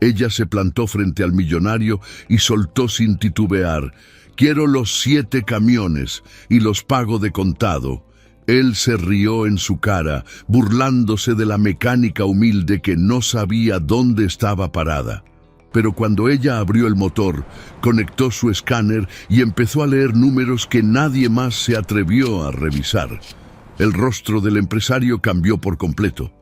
Ella se plantó frente al millonario y soltó sin titubear: «Quiero los 7 camiones y los pago de contado». Él se rió en su cara, burlándose de la mecánica humilde que no sabía dónde estaba parada. Pero cuando ella abrió el motor, conectó su escáner y empezó a leer números que nadie más se atrevió a revisar. El rostro del empresario cambió por completo.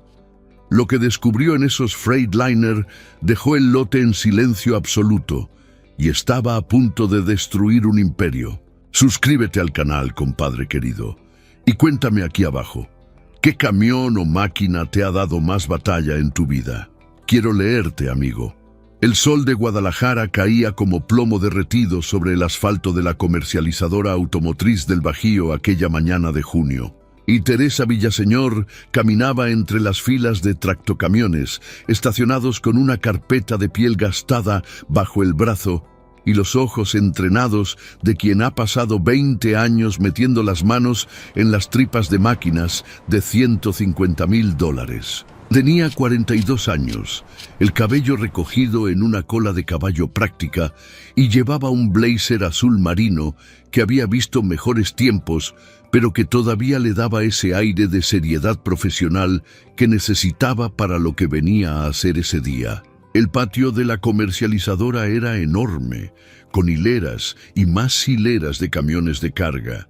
Lo que descubrió en esos Freightliner dejó el lote en silencio absoluto y estaba a punto de destruir un imperio. Suscríbete al canal, compadre querido, y cuéntame aquí abajo, ¿qué camión o máquina te ha dado más batalla en tu vida? Quiero leerte, amigo. El sol de Guadalajara caía como plomo derretido sobre el asfalto de la comercializadora automotriz del Bajío aquella mañana de junio. Y Teresa Villaseñor caminaba entre las filas de tractocamiones, estacionados con una carpeta de piel gastada bajo el brazo y los ojos entrenados de quien ha pasado 20 años metiendo las manos en las tripas de máquinas de $150,000. Tenía 42 años, el cabello recogido en una cola de caballo práctica y llevaba un blazer azul marino que había visto mejores tiempos, pero que todavía le daba ese aire de seriedad profesional que necesitaba para lo que venía a hacer ese día. El patio de la comercializadora era enorme, con hileras y más hileras de camiones de carga,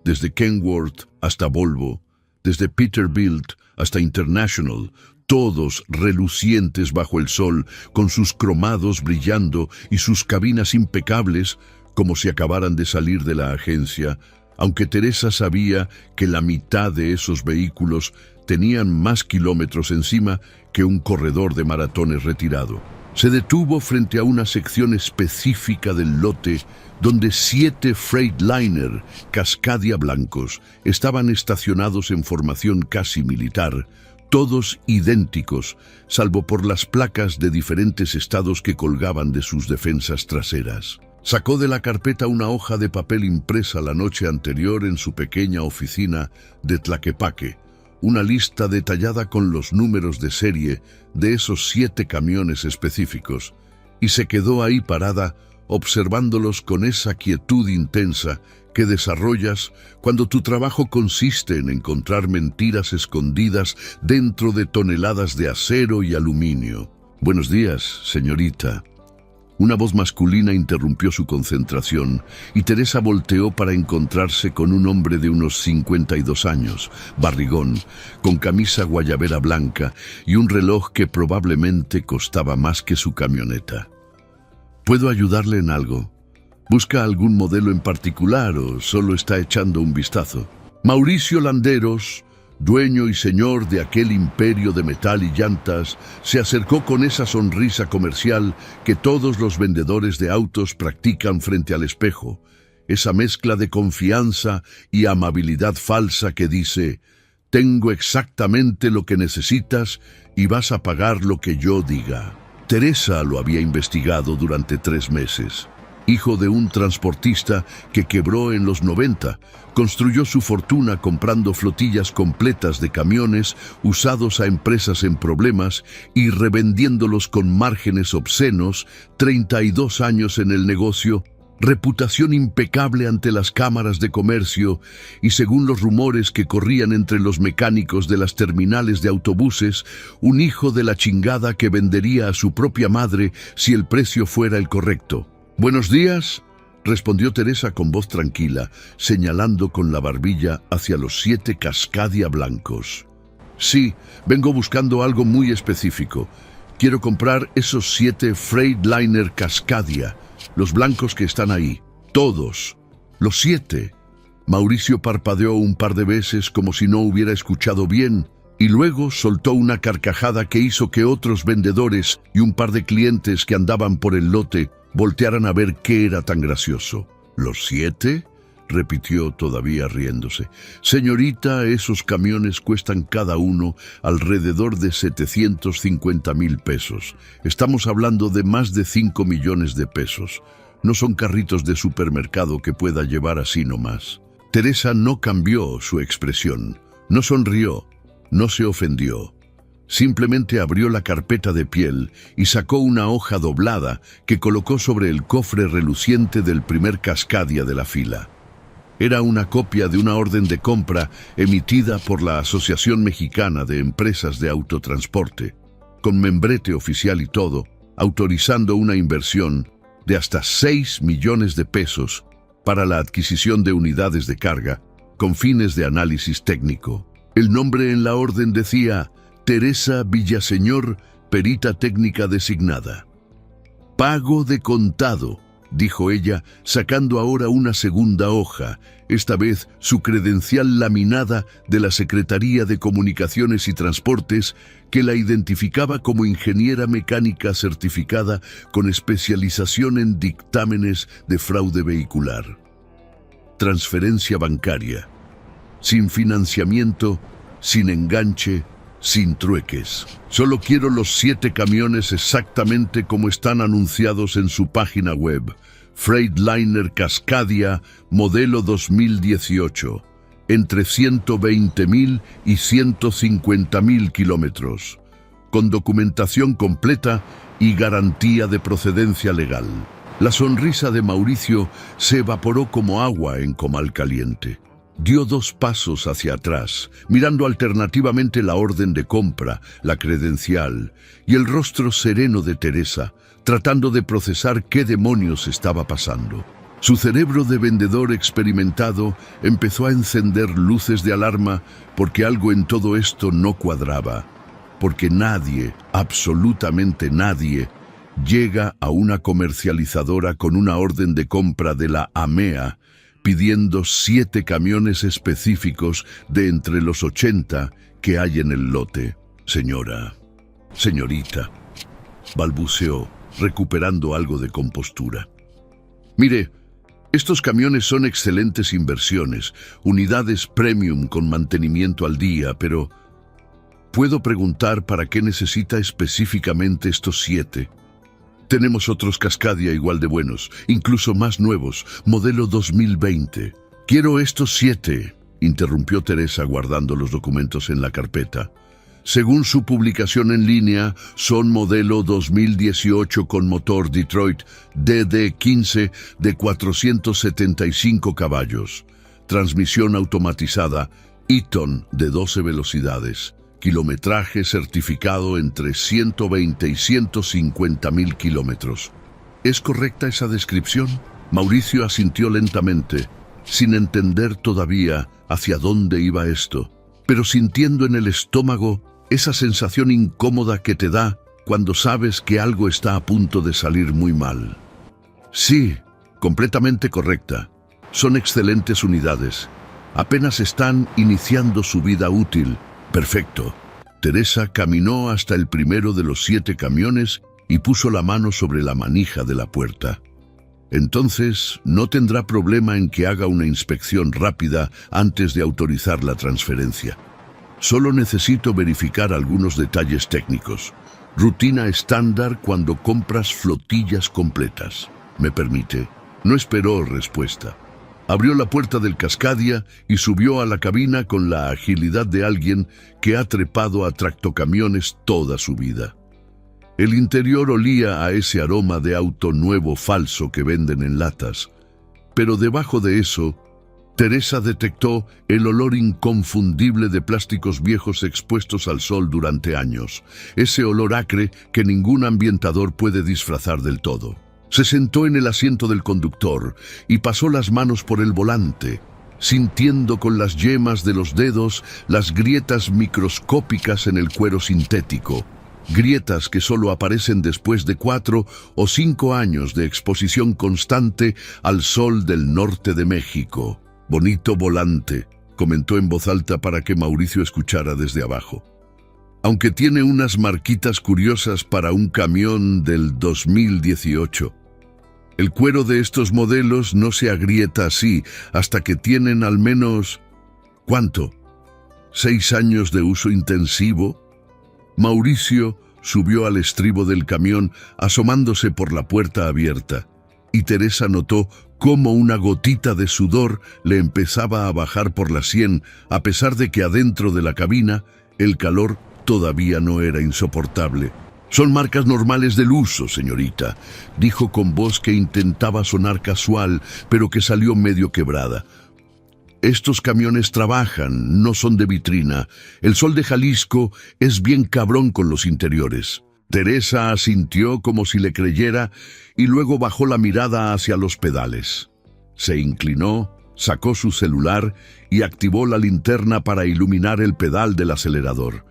desde Kenworth hasta Volvo, desde Peterbilt hasta International, todos relucientes bajo el sol, con sus cromados brillando y sus cabinas impecables, como si acabaran de salir de la agencia, aunque Teresa sabía que la mitad de esos vehículos tenían más kilómetros encima que un corredor de maratones retirado. Se detuvo frente a una sección específica del lote donde 7 Freightliner Cascadia blancos estaban estacionados en formación casi militar, todos idénticos, salvo por las placas de diferentes estados que colgaban de sus defensas traseras. Sacó de la carpeta una hoja de papel impresa la noche anterior en su pequeña oficina de Tlaquepaque, una lista detallada con los números de serie de esos 7 camiones específicos, y se quedó ahí parada observándolos con esa quietud intensa que desarrollas cuando tu trabajo consiste en encontrar mentiras escondidas dentro de toneladas de acero y aluminio. «Buenos días, señorita». Una voz masculina interrumpió su concentración y Teresa volteó para encontrarse con un hombre de unos 52 años, barrigón, con camisa guayabera blanca y un reloj que probablemente costaba más que su camioneta. ¿Puedo ayudarle en algo? ¿Busca algún modelo en particular o solo está echando un vistazo? Mauricio Landeros, dueño y señor de aquel imperio de metal y llantas, se acercó con esa sonrisa comercial que todos los vendedores de autos practican frente al espejo, esa mezcla de confianza y amabilidad falsa que dice: «Tengo exactamente lo que necesitas y vas a pagar lo que yo diga». Teresa lo había investigado durante 3 meses. Hijo de un transportista que quebró en los 90, construyó su fortuna comprando flotillas completas de camiones usados a empresas en problemas y revendiéndolos con márgenes obscenos, 32 años en el negocio, reputación impecable ante las cámaras de comercio y, según los rumores que corrían entre los mecánicos de las terminales de autobuses, un hijo de la chingada que vendería a su propia madre si el precio fuera el correcto. «Buenos días», respondió Teresa con voz tranquila, señalando con la barbilla hacia los 7 Cascadia blancos. «Sí, vengo buscando algo muy específico. Quiero comprar esos 7 Freightliner Cascadia, los blancos que están ahí. Todos. Los 7. Mauricio parpadeó un par de veces como si no hubiera escuchado bien, y luego soltó una carcajada que hizo que otros vendedores y un par de clientes que andaban por el lote voltearan a ver qué era tan gracioso. «¿Los 7?» repitió todavía riéndose. «Señorita, esos camiones cuestan cada uno alrededor de 750,000 pesos. Estamos hablando de más de 5 millones de pesos. No son carritos de supermercado que pueda llevar así nomás». Teresa no cambió su expresión, no sonrió, no se ofendió. Simplemente abrió la carpeta de piel y sacó una hoja doblada que colocó sobre el cofre reluciente del primer Cascadia de la fila. Era una copia de una orden de compra emitida por la Asociación Mexicana de Empresas de Autotransporte, con membrete oficial y todo, autorizando una inversión de hasta 6 millones de pesos para la adquisición de unidades de carga con fines de análisis técnico. El nombre en la orden decía Teresa Villaseñor, perita técnica designada. Pago de contado, dijo ella, sacando ahora una segunda hoja, esta vez su credencial laminada de la Secretaría de Comunicaciones y Transportes, que la identificaba como ingeniera mecánica certificada con especialización en dictámenes de fraude vehicular. Transferencia bancaria, sin financiamiento, sin enganche, sin trueques. Solo quiero los 7 camiones exactamente como están anunciados en su página web. Freightliner Cascadia, modelo 2018, entre 120.000 y 150.000 kilómetros, con documentación completa y garantía de procedencia legal. La sonrisa de Mauricio se evaporó como agua en comal caliente. Dio 2 pasos hacia atrás, mirando alternativamente la orden de compra, la credencial y el rostro sereno de Teresa, tratando de procesar qué demonios estaba pasando. Su cerebro de vendedor experimentado empezó a encender luces de alarma porque algo en todo esto no cuadraba, porque nadie, absolutamente nadie, llega a una comercializadora con una orden de compra de la AMEA pidiendo 7 camiones específicos de entre los 80 que hay en el lote. Señorita, balbuceó, recuperando algo de compostura. Mire, estos camiones son excelentes inversiones, unidades premium con mantenimiento al día, pero ¿puedo preguntar para qué necesita específicamente estos 7? Tenemos otros Cascadia igual de buenos, incluso más nuevos, modelo 2020. Quiero estos 7, interrumpió Teresa guardando los documentos en la carpeta. Según su publicación en línea, son modelo 2018 con motor Detroit DD15 de 475 caballos, transmisión automatizada Eaton de 12 velocidades, kilometraje certificado entre 120 y 150.000 kilómetros. ¿Es correcta esa descripción? Mauricio asintió lentamente, sin entender todavía hacia dónde iba esto, pero sintiendo en el estómago esa sensación incómoda que te da cuando sabes que algo está a punto de salir muy mal. Sí, completamente correcta. Son excelentes unidades. Apenas están iniciando su vida útil. Perfecto. Teresa caminó hasta el primero de los 7 camiones y puso la mano sobre la manija de la puerta. Entonces, no tendrá problema en que haga una inspección rápida antes de autorizar la transferencia. Solo necesito verificar algunos detalles técnicos. Rutina estándar cuando compras flotillas completas. ¿Me permite? No esperó respuesta. Abrió la puerta del Cascadia y subió a la cabina con la agilidad de alguien que ha trepado a tractocamiones toda su vida. El interior olía a ese aroma de auto nuevo falso que venden en latas, pero debajo de eso, Teresa detectó el olor inconfundible de plásticos viejos expuestos al sol durante años, ese olor acre que ningún ambientador puede disfrazar del todo. Se sentó en el asiento del conductor y pasó las manos por el volante, sintiendo con las yemas de los dedos las grietas microscópicas en el cuero sintético, grietas que solo aparecen después de 4 o 5 años de exposición constante al sol del norte de México. Bonito volante, comentó en voz alta para que Mauricio escuchara desde abajo. Aunque tiene unas marquitas curiosas para un camión del 2018. El cuero de estos modelos no se agrieta así hasta que tienen al menos... ¿Cuánto? ¿6 años de uso intensivo? Mauricio subió al estribo del camión asomándose por la puerta abierta, y Teresa notó cómo una gotita de sudor le empezaba a bajar por la sien, a pesar de que adentro de la cabina el calor Todavía no era insoportable. «Son marcas normales del uso, señorita», dijo con voz que intentaba sonar casual, pero que salió medio quebrada. «Estos camiones trabajan, no son de vitrina. El Sol de Jalisco es bien cabrón con los interiores». Teresa asintió como si le creyera y luego bajó la mirada hacia los pedales. Se inclinó, sacó su celular y activó la linterna para iluminar el pedal del acelerador.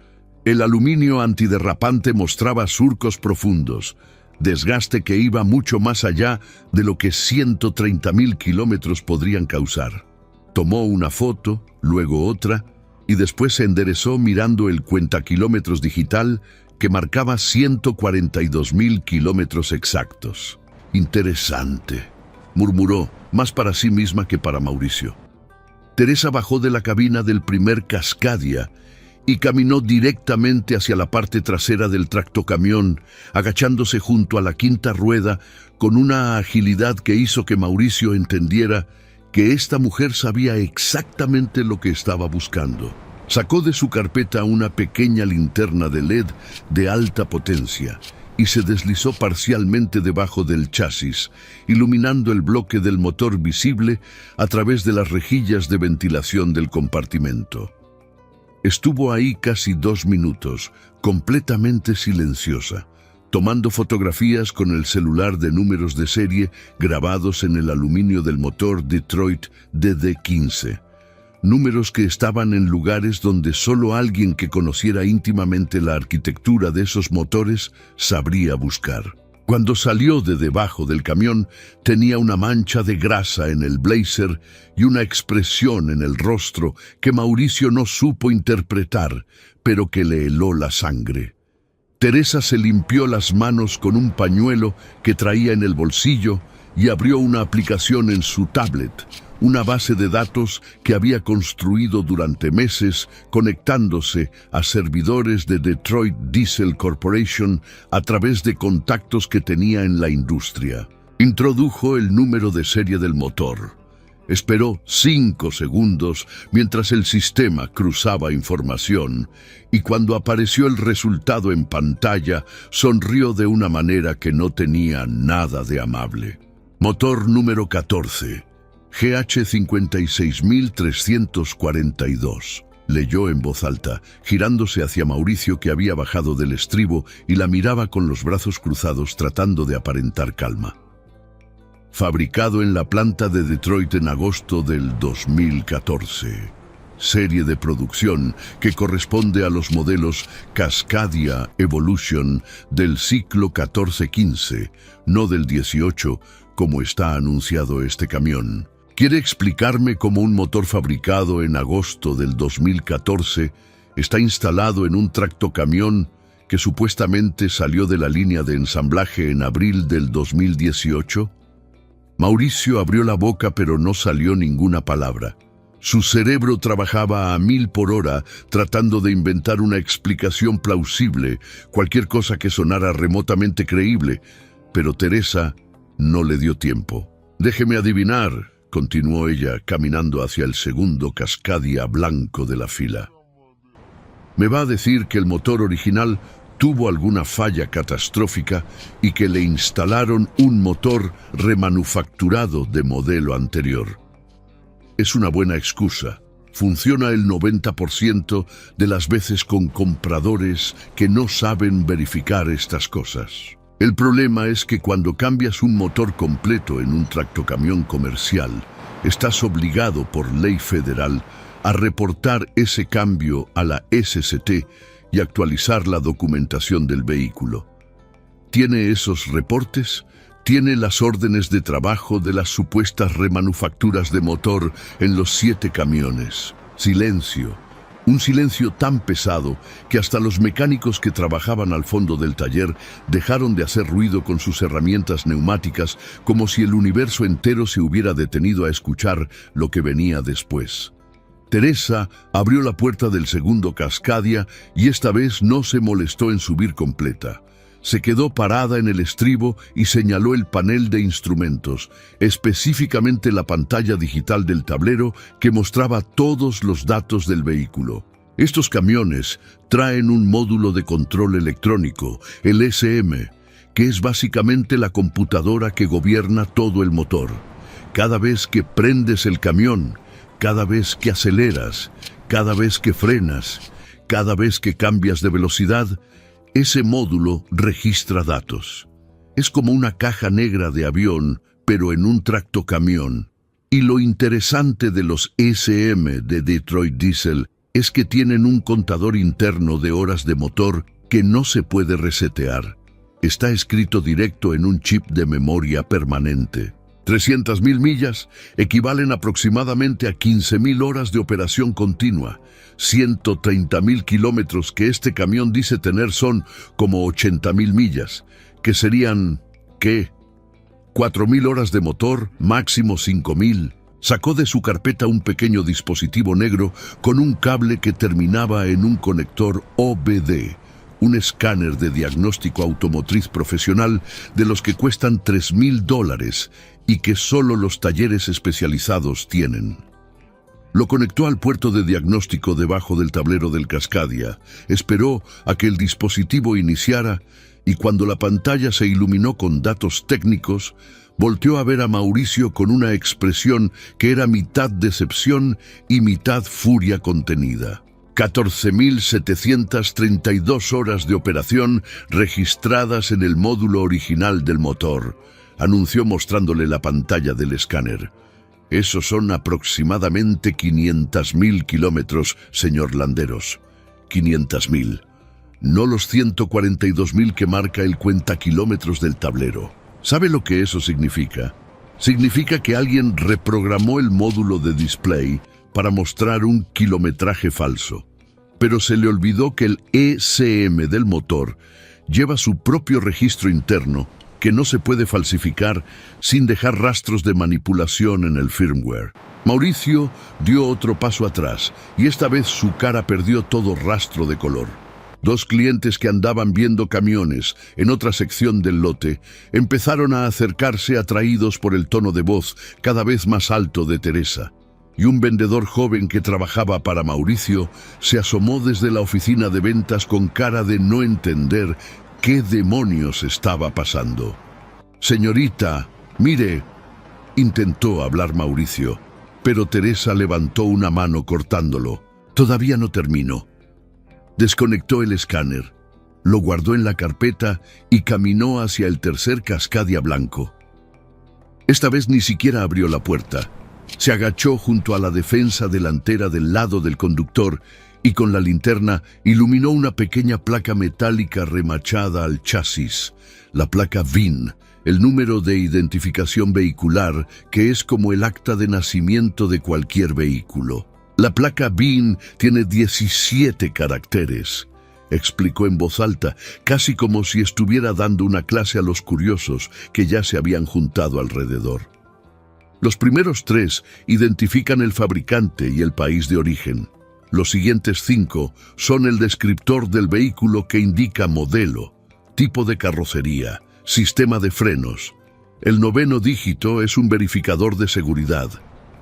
El aluminio antiderrapante mostraba surcos profundos, desgaste que iba mucho más allá de lo que 130.000 kilómetros podrían causar. Tomó una foto, luego otra, y después se enderezó mirando el cuentakilómetros digital que marcaba 142.000 kilómetros exactos. «Interesante», murmuró, más para sí misma que para Mauricio. Teresa bajó de la cabina del primer Cascadia y caminó directamente hacia la parte trasera del tractocamión, agachándose junto a la quinta rueda con una agilidad que hizo que Mauricio entendiera que esta mujer sabía exactamente lo que estaba buscando. Sacó de su carpeta una pequeña linterna de LED de alta potencia y se deslizó parcialmente debajo del chasis, iluminando el bloque del motor visible a través de las rejillas de ventilación del compartimento. Estuvo ahí casi 2 minutos, completamente silenciosa, tomando fotografías con el celular de números de serie grabados en el aluminio del motor Detroit DD15. Números que estaban en lugares donde solo alguien que conociera íntimamente la arquitectura de esos motores sabría buscar. Cuando salió de debajo del camión, tenía una mancha de grasa en el blazer y una expresión en el rostro que Mauricio no supo interpretar, pero que le heló la sangre. Teresa se limpió las manos con un pañuelo que traía en el bolsillo y abrió una aplicación en su tablet, una base de datos que había construido durante meses conectándose a servidores de Detroit Diesel Corporation a través de contactos que tenía en la industria. Introdujo el número de serie del motor. Esperó 5 segundos mientras el sistema cruzaba información y cuando apareció el resultado en pantalla, sonrió de una manera que no tenía nada de amable. Motor número 14. GH 56342, leyó en voz alta, girándose hacia Mauricio que había bajado del estribo y la miraba con los brazos cruzados tratando de aparentar calma. Fabricado en la planta de Detroit en agosto del 2014. Serie de producción que corresponde a los modelos Cascadia Evolution del ciclo 14-15, no del 18, como está anunciado este camión. ¿Quiere explicarme cómo un motor fabricado en agosto del 2014 está instalado en un tractocamión que supuestamente salió de la línea de ensamblaje en abril del 2018? Mauricio abrió la boca pero no salió ninguna palabra. Su cerebro trabajaba a 1000 por hora tratando de inventar una explicación plausible, cualquier cosa que sonara remotamente creíble, pero Teresa no le dio tiempo. «Déjeme adivinar», continuó ella, caminando hacia el segundo Cascadia blanco de la fila. «Me va a decir que el motor original tuvo alguna falla catastrófica y que le instalaron un motor remanufacturado de modelo anterior. Es una buena excusa. Funciona el 90% de las veces con compradores que no saben verificar estas cosas. El problema es que cuando cambias un motor completo en un tractocamión comercial, estás obligado por ley federal a reportar ese cambio a la SCT y actualizar la documentación del vehículo. ¿Tiene esos reportes? ¿Tiene las órdenes de trabajo de las supuestas remanufacturas de motor en los 7 camiones? Silencio. Un silencio tan pesado que hasta los mecánicos que trabajaban al fondo del taller dejaron de hacer ruido con sus herramientas neumáticas, como si el universo entero se hubiera detenido a escuchar lo que venía después. Teresa abrió la puerta del segundo Cascadia y esta vez no se molestó en subir completa. Se quedó parada en el estribo y señaló el panel de instrumentos, específicamente la pantalla digital del tablero que mostraba todos los datos del vehículo. Estos camiones traen un módulo de control electrónico, el SM, que es básicamente la computadora que gobierna todo el motor. Cada vez que prendes el camión, cada vez que aceleras, cada vez que frenas, cada vez que cambias de velocidad, ese módulo registra datos. Es como una caja negra de avión, pero en un tractocamión. Y lo interesante de los SM de Detroit Diesel es que tienen un contador interno de horas de motor que no se puede resetear. Está escrito directo en un chip de memoria permanente. 300.000 millas equivalen aproximadamente a 15.000 horas de operación continua. 130.000 kilómetros que este camión dice tener son como 80.000 millas, que serían, ¿qué? 4.000 horas de motor, máximo 5.000. Sacó de su carpeta un pequeño dispositivo negro con un cable que terminaba en un conector OBD, un escáner de diagnóstico automotriz profesional de los que cuestan $3.000 y que solo los talleres especializados tienen. Lo conectó al puerto de diagnóstico debajo del tablero del Cascadia, esperó a que el dispositivo iniciara y cuando la pantalla se iluminó con datos técnicos, volteó a ver a Mauricio con una expresión que era mitad decepción y mitad furia contenida. 14.732 horas de operación registradas en el módulo original del motor, anunció mostrándole la pantalla del escáner. Esos son aproximadamente 500.000 kilómetros, señor Landeros. 500.000. No los 142.000 que marca el cuentakilómetros del tablero. ¿Sabe lo que eso significa? Significa que alguien reprogramó el módulo de display para mostrar un kilometraje falso. Pero se le olvidó que el ECM del motor lleva su propio registro interno que no se puede falsificar sin dejar rastros de manipulación en el firmware. Mauricio dio otro paso atrás y esta vez su cara perdió todo rastro de color. Dos clientes que andaban viendo camiones en otra sección del lote empezaron a acercarse atraídos por el tono de voz cada vez más alto de Teresa. Y un vendedor joven que trabajaba para Mauricio se asomó desde la oficina de ventas con cara de no entender qué demonios estaba pasando. Señorita, mire, intentó hablar Mauricio, pero Teresa levantó una mano cortándolo. Todavía no terminó. Desconectó el escáner, lo guardó en la carpeta y caminó hacia el tercer Cascadia blanco. Esta vez ni siquiera abrió la puerta. Se agachó junto a la defensa delantera del lado del conductor y con la linterna iluminó una pequeña placa metálica remachada al chasis, la placa VIN, el número de identificación vehicular que es como el acta de nacimiento de cualquier vehículo. La placa VIN tiene 17 caracteres, explicó en voz alta, casi como si estuviera dando una clase a los curiosos que ya se habían juntado alrededor. Los primeros 3 identifican el fabricante y el país de origen. Los siguientes 5 son el descriptor del vehículo que indica modelo, tipo de carrocería, sistema de frenos. El 9º dígito es un verificador de seguridad.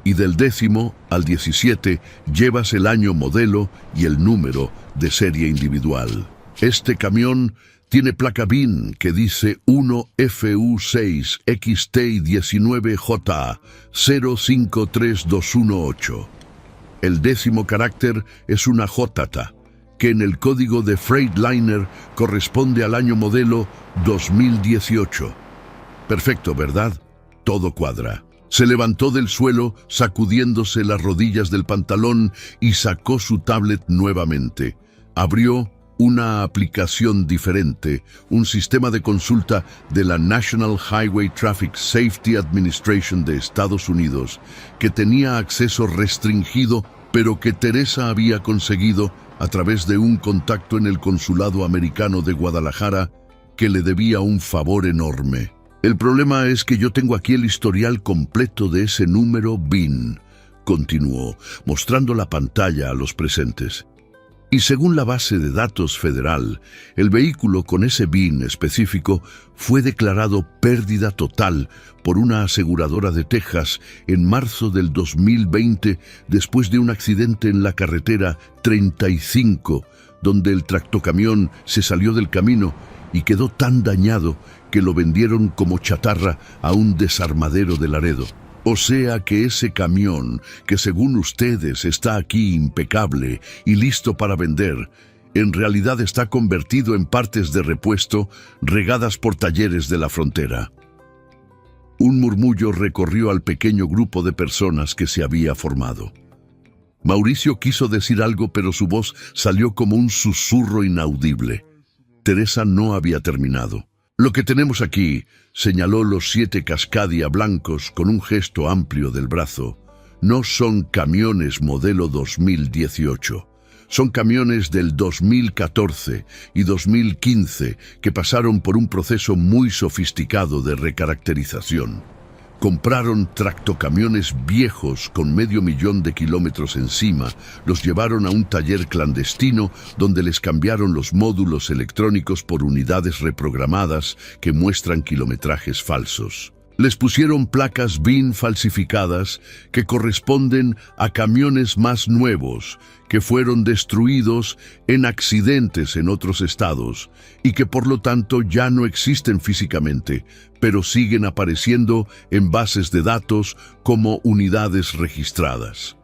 Y del 10º al 17 llevas el año modelo y el número de serie individual. Este camión tiene placa VIN que dice 1FU6XT19J 053218. El 10º carácter es una JTA, que en el código de Freightliner corresponde al año modelo 2018. Perfecto, ¿verdad? Todo cuadra. Se levantó del suelo, sacudiéndose las rodillas del pantalón y sacó su tablet nuevamente. Abrió una aplicación diferente, un sistema de consulta de la National Highway Traffic Safety Administration de Estados Unidos, que tenía acceso restringido, pero que Teresa había conseguido a través de un contacto en el consulado americano de Guadalajara que le debía un favor enorme. El problema es que yo tengo aquí el historial completo de ese número VIN, continuó, mostrando la pantalla a los presentes. Y según la base de datos federal, el vehículo con ese VIN específico fue declarado pérdida total por una aseguradora de Texas en marzo del 2020 después de un accidente en la carretera 35, donde el tractocamión se salió del camino y quedó tan dañado que lo vendieron como chatarra a un desarmadero de Laredo. O sea que ese camión, que según ustedes está aquí impecable y listo para vender, en realidad está convertido en partes de repuesto regadas por talleres de la frontera. Un murmullo recorrió al pequeño grupo de personas que se había formado. Mauricio quiso decir algo, pero su voz salió como un susurro inaudible. Teresa no había terminado. Lo que tenemos aquí, señaló los 7 Cascadia blancos con un gesto amplio del brazo, no son camiones modelo 2018. Son camiones del 2014 y 2015 que pasaron por un proceso muy sofisticado de recaracterización. Compraron tractocamiones viejos con 500,000 de kilómetros encima, los llevaron a un taller clandestino donde les cambiaron los módulos electrónicos por unidades reprogramadas que muestran kilometrajes falsos. Les pusieron placas VIN falsificadas que corresponden a camiones más nuevos, que fueron destruidos en accidentes en otros estados y que por lo tanto ya no existen físicamente, pero siguen apareciendo en bases de datos como unidades registradas.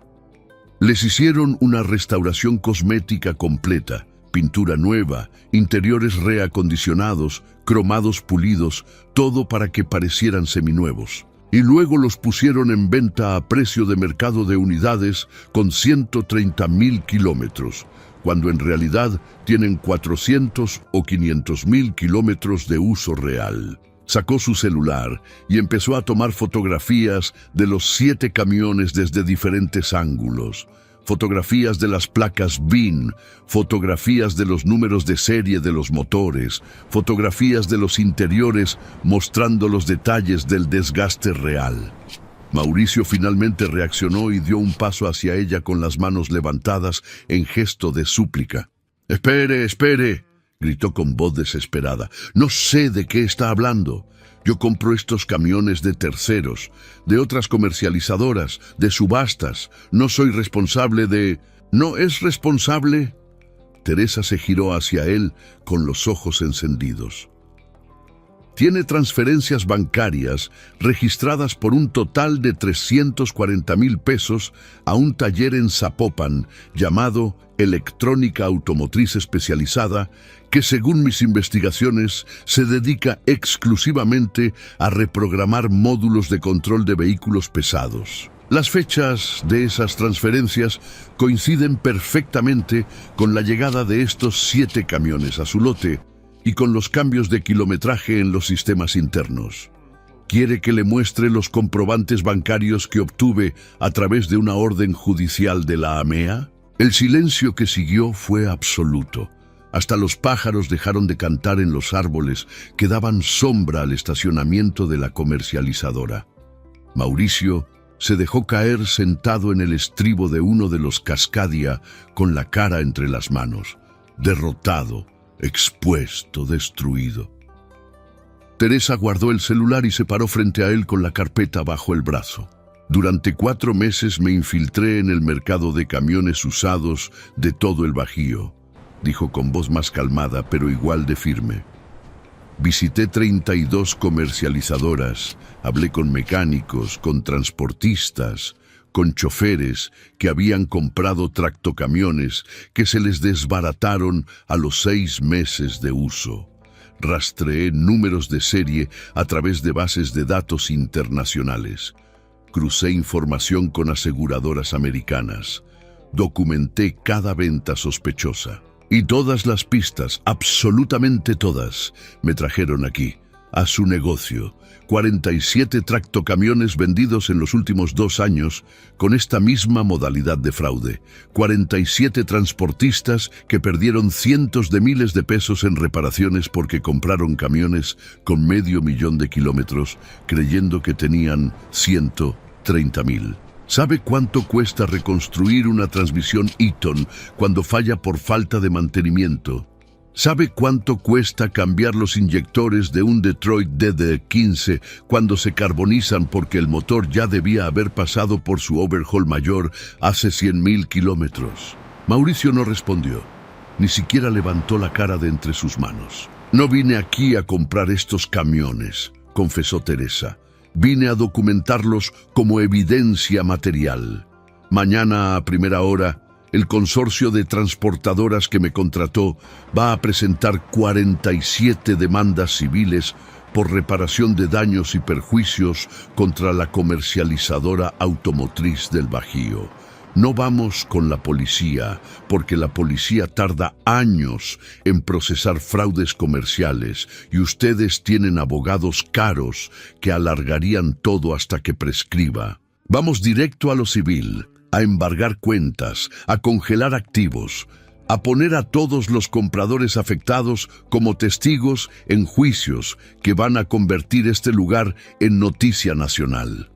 Les hicieron una restauración cosmética completa, pintura nueva, interiores reacondicionados, cromados pulidos, todo para que parecieran seminuevos. Y luego los pusieron en venta a precio de mercado de unidades con 130,000 kilómetros, cuando en realidad tienen 400 o 500,000 kilómetros de uso real. Sacó su celular y empezó a tomar fotografías de los 7 camiones desde diferentes ángulos. Fotografías de las placas VIN, fotografías de los números de serie de los motores, fotografías de los interiores mostrando los detalles del desgaste real. Mauricio finalmente reaccionó y dio un paso hacia ella con las manos levantadas en gesto de súplica. «Espere, espere», gritó con voz desesperada. «No sé de qué está hablando. Yo compro estos camiones de terceros, de otras comercializadoras, de subastas. No soy responsable de...» «¿No es responsable?» Teresa se giró hacia él con los ojos encendidos. «Tiene transferencias bancarias registradas por un total de 340,000 pesos a un taller en Zapopan llamado Electrónica Automotriz Especializada, que según mis investigaciones se dedica exclusivamente a reprogramar módulos de control de vehículos pesados. Las fechas de esas transferencias coinciden perfectamente con la llegada de estos 7 camiones a su lote y con los cambios de kilometraje en los sistemas internos. ¿Quiere que le muestre los comprobantes bancarios que obtuve a través de una orden judicial de la AMEA? El silencio que siguió fue absoluto. Hasta los pájaros dejaron de cantar en los árboles que daban sombra al estacionamiento de la comercializadora. Mauricio se dejó caer sentado en el estribo de uno de los Cascadia con la cara entre las manos, derrotado, expuesto, destruido. Teresa guardó el celular y se paró frente a él con la carpeta bajo el brazo. «Durante 4 meses me infiltré en el mercado de camiones usados de todo el Bajío», dijo con voz más calmada pero igual de firme. «Visité 32 comercializadoras, hablé con mecánicos, con transportistas, con choferes que habían comprado tractocamiones que se les desbarataron a los 6 meses de uso. Rastreé números de serie a través de bases de datos internacionales. Crucé información con aseguradoras americanas. Documenté cada venta sospechosa. Y todas las pistas, absolutamente todas, me trajeron aquí, a su negocio. 47 tractocamiones vendidos en los últimos 2 años con esta misma modalidad de fraude. 47 transportistas que perdieron cientos de miles de pesos en reparaciones porque compraron camiones con 500,000 de kilómetros creyendo que tenían 130,000. ¿Sabe cuánto cuesta reconstruir una transmisión Eaton cuando falla por falta de mantenimiento? ¿Sabe cuánto cuesta cambiar los inyectores de un Detroit DD15 cuando se carbonizan porque el motor ya debía haber pasado por su overhaul mayor hace 100.000 kilómetros? Mauricio no respondió, ni siquiera levantó la cara de entre sus manos. No vine aquí a comprar estos camiones, confesó Teresa. Vine a documentarlos como evidencia material. Mañana a primera hora, el consorcio de transportadoras que me contrató va a presentar 47 demandas civiles por reparación de daños y perjuicios contra la comercializadora automotriz del Bajío. No vamos con la policía, porque la policía tarda años en procesar fraudes comerciales y ustedes tienen abogados caros que alargarían todo hasta que prescriba. Vamos directo a lo civil, a embargar cuentas, a congelar activos, a poner a todos los compradores afectados como testigos en juicios que van a convertir este lugar en noticia nacional.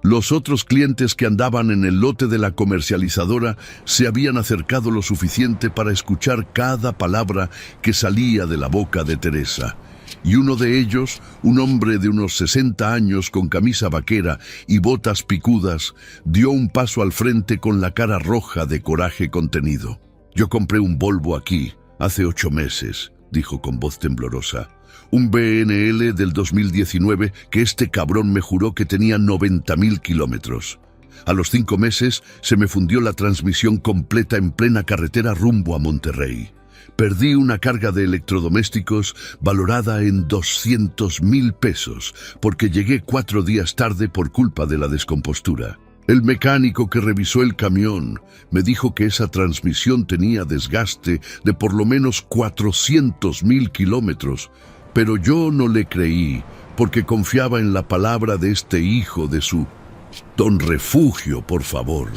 Los otros clientes que andaban en el lote de la comercializadora se habían acercado lo suficiente para escuchar cada palabra que salía de la boca de Teresa. Y uno de ellos, un hombre de unos 60 años con camisa vaquera y botas picudas, dio un paso al frente con la cara roja de coraje contenido. «Yo compré un Volvo aquí, hace 8 meses», dijo con voz temblorosa. «Un BNL del 2019 que este cabrón me juró que tenía 90.000 kilómetros. A los 5 meses se me fundió la transmisión completa en plena carretera rumbo a Monterrey. Perdí una carga de electrodomésticos valorada en 200.000 pesos porque llegué 4 días tarde por culpa de la descompostura. El mecánico que revisó el camión me dijo que esa transmisión tenía desgaste de por lo menos 400.000 kilómetros, pero yo no le creí porque confiaba en la palabra de este hijo de su... «Don Refugio, por favor»,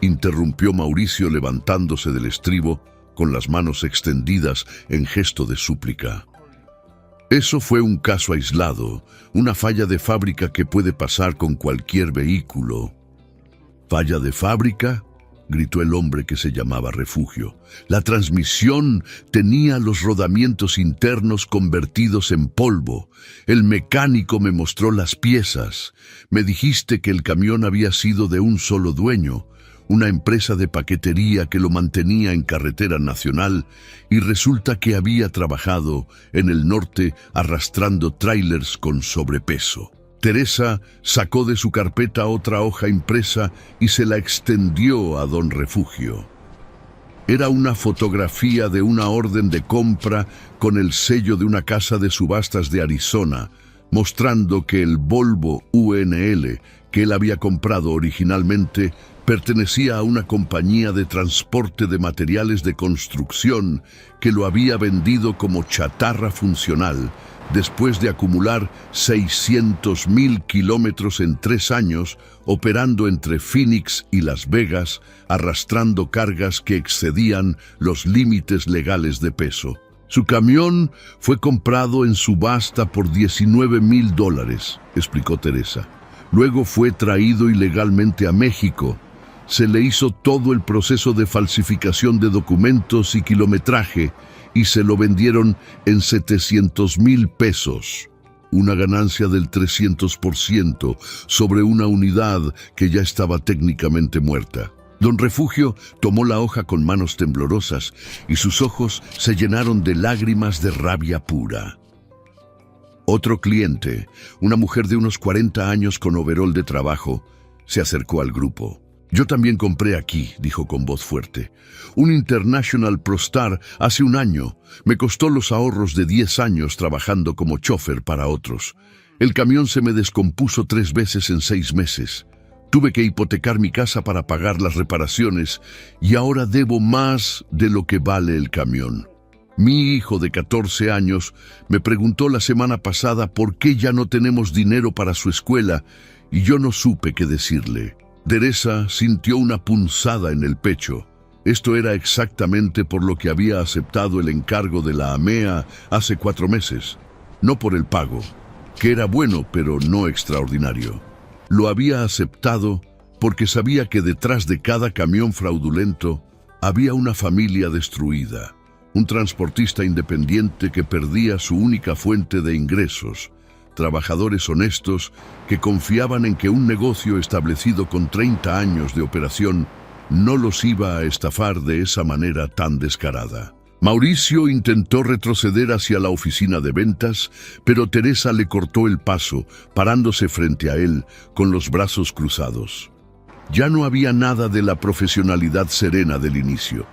interrumpió Mauricio levantándose del estribo con las manos extendidas en gesto de súplica. Eso fue un caso aislado, una falla de fábrica que puede pasar con cualquier vehículo. «¿Falla de fábrica?», gritó el hombre que se llamaba Refugio. «La transmisión tenía los rodamientos internos convertidos en polvo. El mecánico me mostró las piezas. Me dijiste que el camión había sido de un solo dueño, una empresa de paquetería que lo mantenía en carretera nacional, y resulta que había trabajado en el norte arrastrando tráilers con sobrepeso». Teresa sacó de su carpeta otra hoja impresa y se la extendió a don Refugio. Era una fotografía de una orden de compra con el sello de una casa de subastas de Arizona, mostrando que el Volvo UNL que él había comprado originalmente pertenecía a una compañía de transporte de materiales de construcción que lo había vendido como chatarra funcional después de acumular 600.000 kilómetros en 3 años, operando entre Phoenix y Las Vegas, arrastrando cargas que excedían los límites legales de peso. Su camión fue comprado en subasta por $19.000, explicó Teresa. Luego fue traído ilegalmente a México. Se le hizo todo el proceso de falsificación de documentos y kilometraje y se lo vendieron en 700.000 pesos, una ganancia del 300% sobre una unidad que ya estaba técnicamente muerta. Don Refugio tomó la hoja con manos temblorosas y sus ojos se llenaron de lágrimas de rabia pura. Otro cliente, una mujer de unos 40 años con overol de trabajo, se acercó al grupo. «Yo también compré aquí», dijo con voz fuerte. «Un International ProStar hace 1 año. Me costó los ahorros de 10 años trabajando como chofer para otros. El camión se me descompuso 3 veces en 6 meses. Tuve que hipotecar mi casa para pagar las reparaciones y ahora debo más de lo que vale el camión. Mi hijo de 14 años me preguntó la semana pasada por qué ya no tenemos dinero para su escuela y yo no supe qué decirle». Teresa sintió una punzada en el pecho. Esto era exactamente por lo que había aceptado el encargo de la AMEA hace 4 meses. No por el pago, que era bueno pero no extraordinario. Lo había aceptado porque sabía que detrás de cada camión fraudulento había una familia destruida, un transportista independiente que perdía su única fuente de ingresos, trabajadores honestos que confiaban en que un negocio establecido con 30 años de operación no los iba a estafar de esa manera tan descarada. Mauricio intentó retroceder hacia la oficina de ventas, pero Teresa le cortó el paso, parándose frente a él con los brazos cruzados. Ya no había nada de la profesionalidad serena del inicio.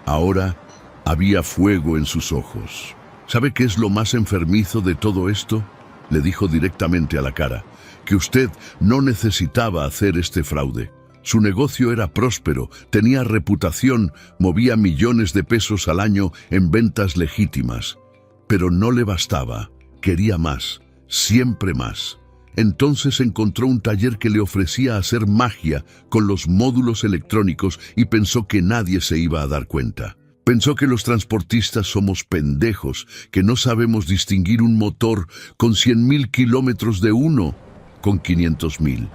Ahora había fuego en sus ojos. ¿Sabe qué es lo más enfermizo de todo esto? Le dijo directamente a la cara, que usted no necesitaba hacer este fraude. Su negocio era próspero, tenía reputación, movía millones de pesos al año en ventas legítimas. Pero no le bastaba, quería más, siempre más. Entonces encontró un taller que le ofrecía hacer magia con los módulos electrónicos y pensó que nadie se iba a dar cuenta. Pensó que los transportistas somos pendejos, que no sabemos distinguir un motor con 100.000 kilómetros de uno con 500.000.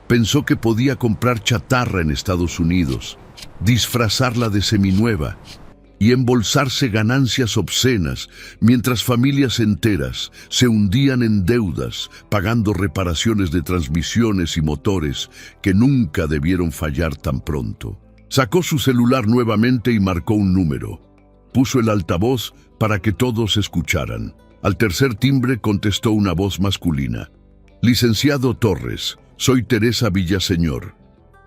Pensó que podía comprar chatarra en Estados Unidos, disfrazarla de seminueva y embolsarse ganancias obscenas, mientras familias enteras se hundían en deudas, pagando reparaciones de transmisiones y motores que nunca debieron fallar tan pronto. Sacó su celular nuevamente y marcó un número. Puso el altavoz para que todos escucharan. Al tercer timbre contestó una voz masculina. Licenciado Torres, soy Teresa Villaseñor.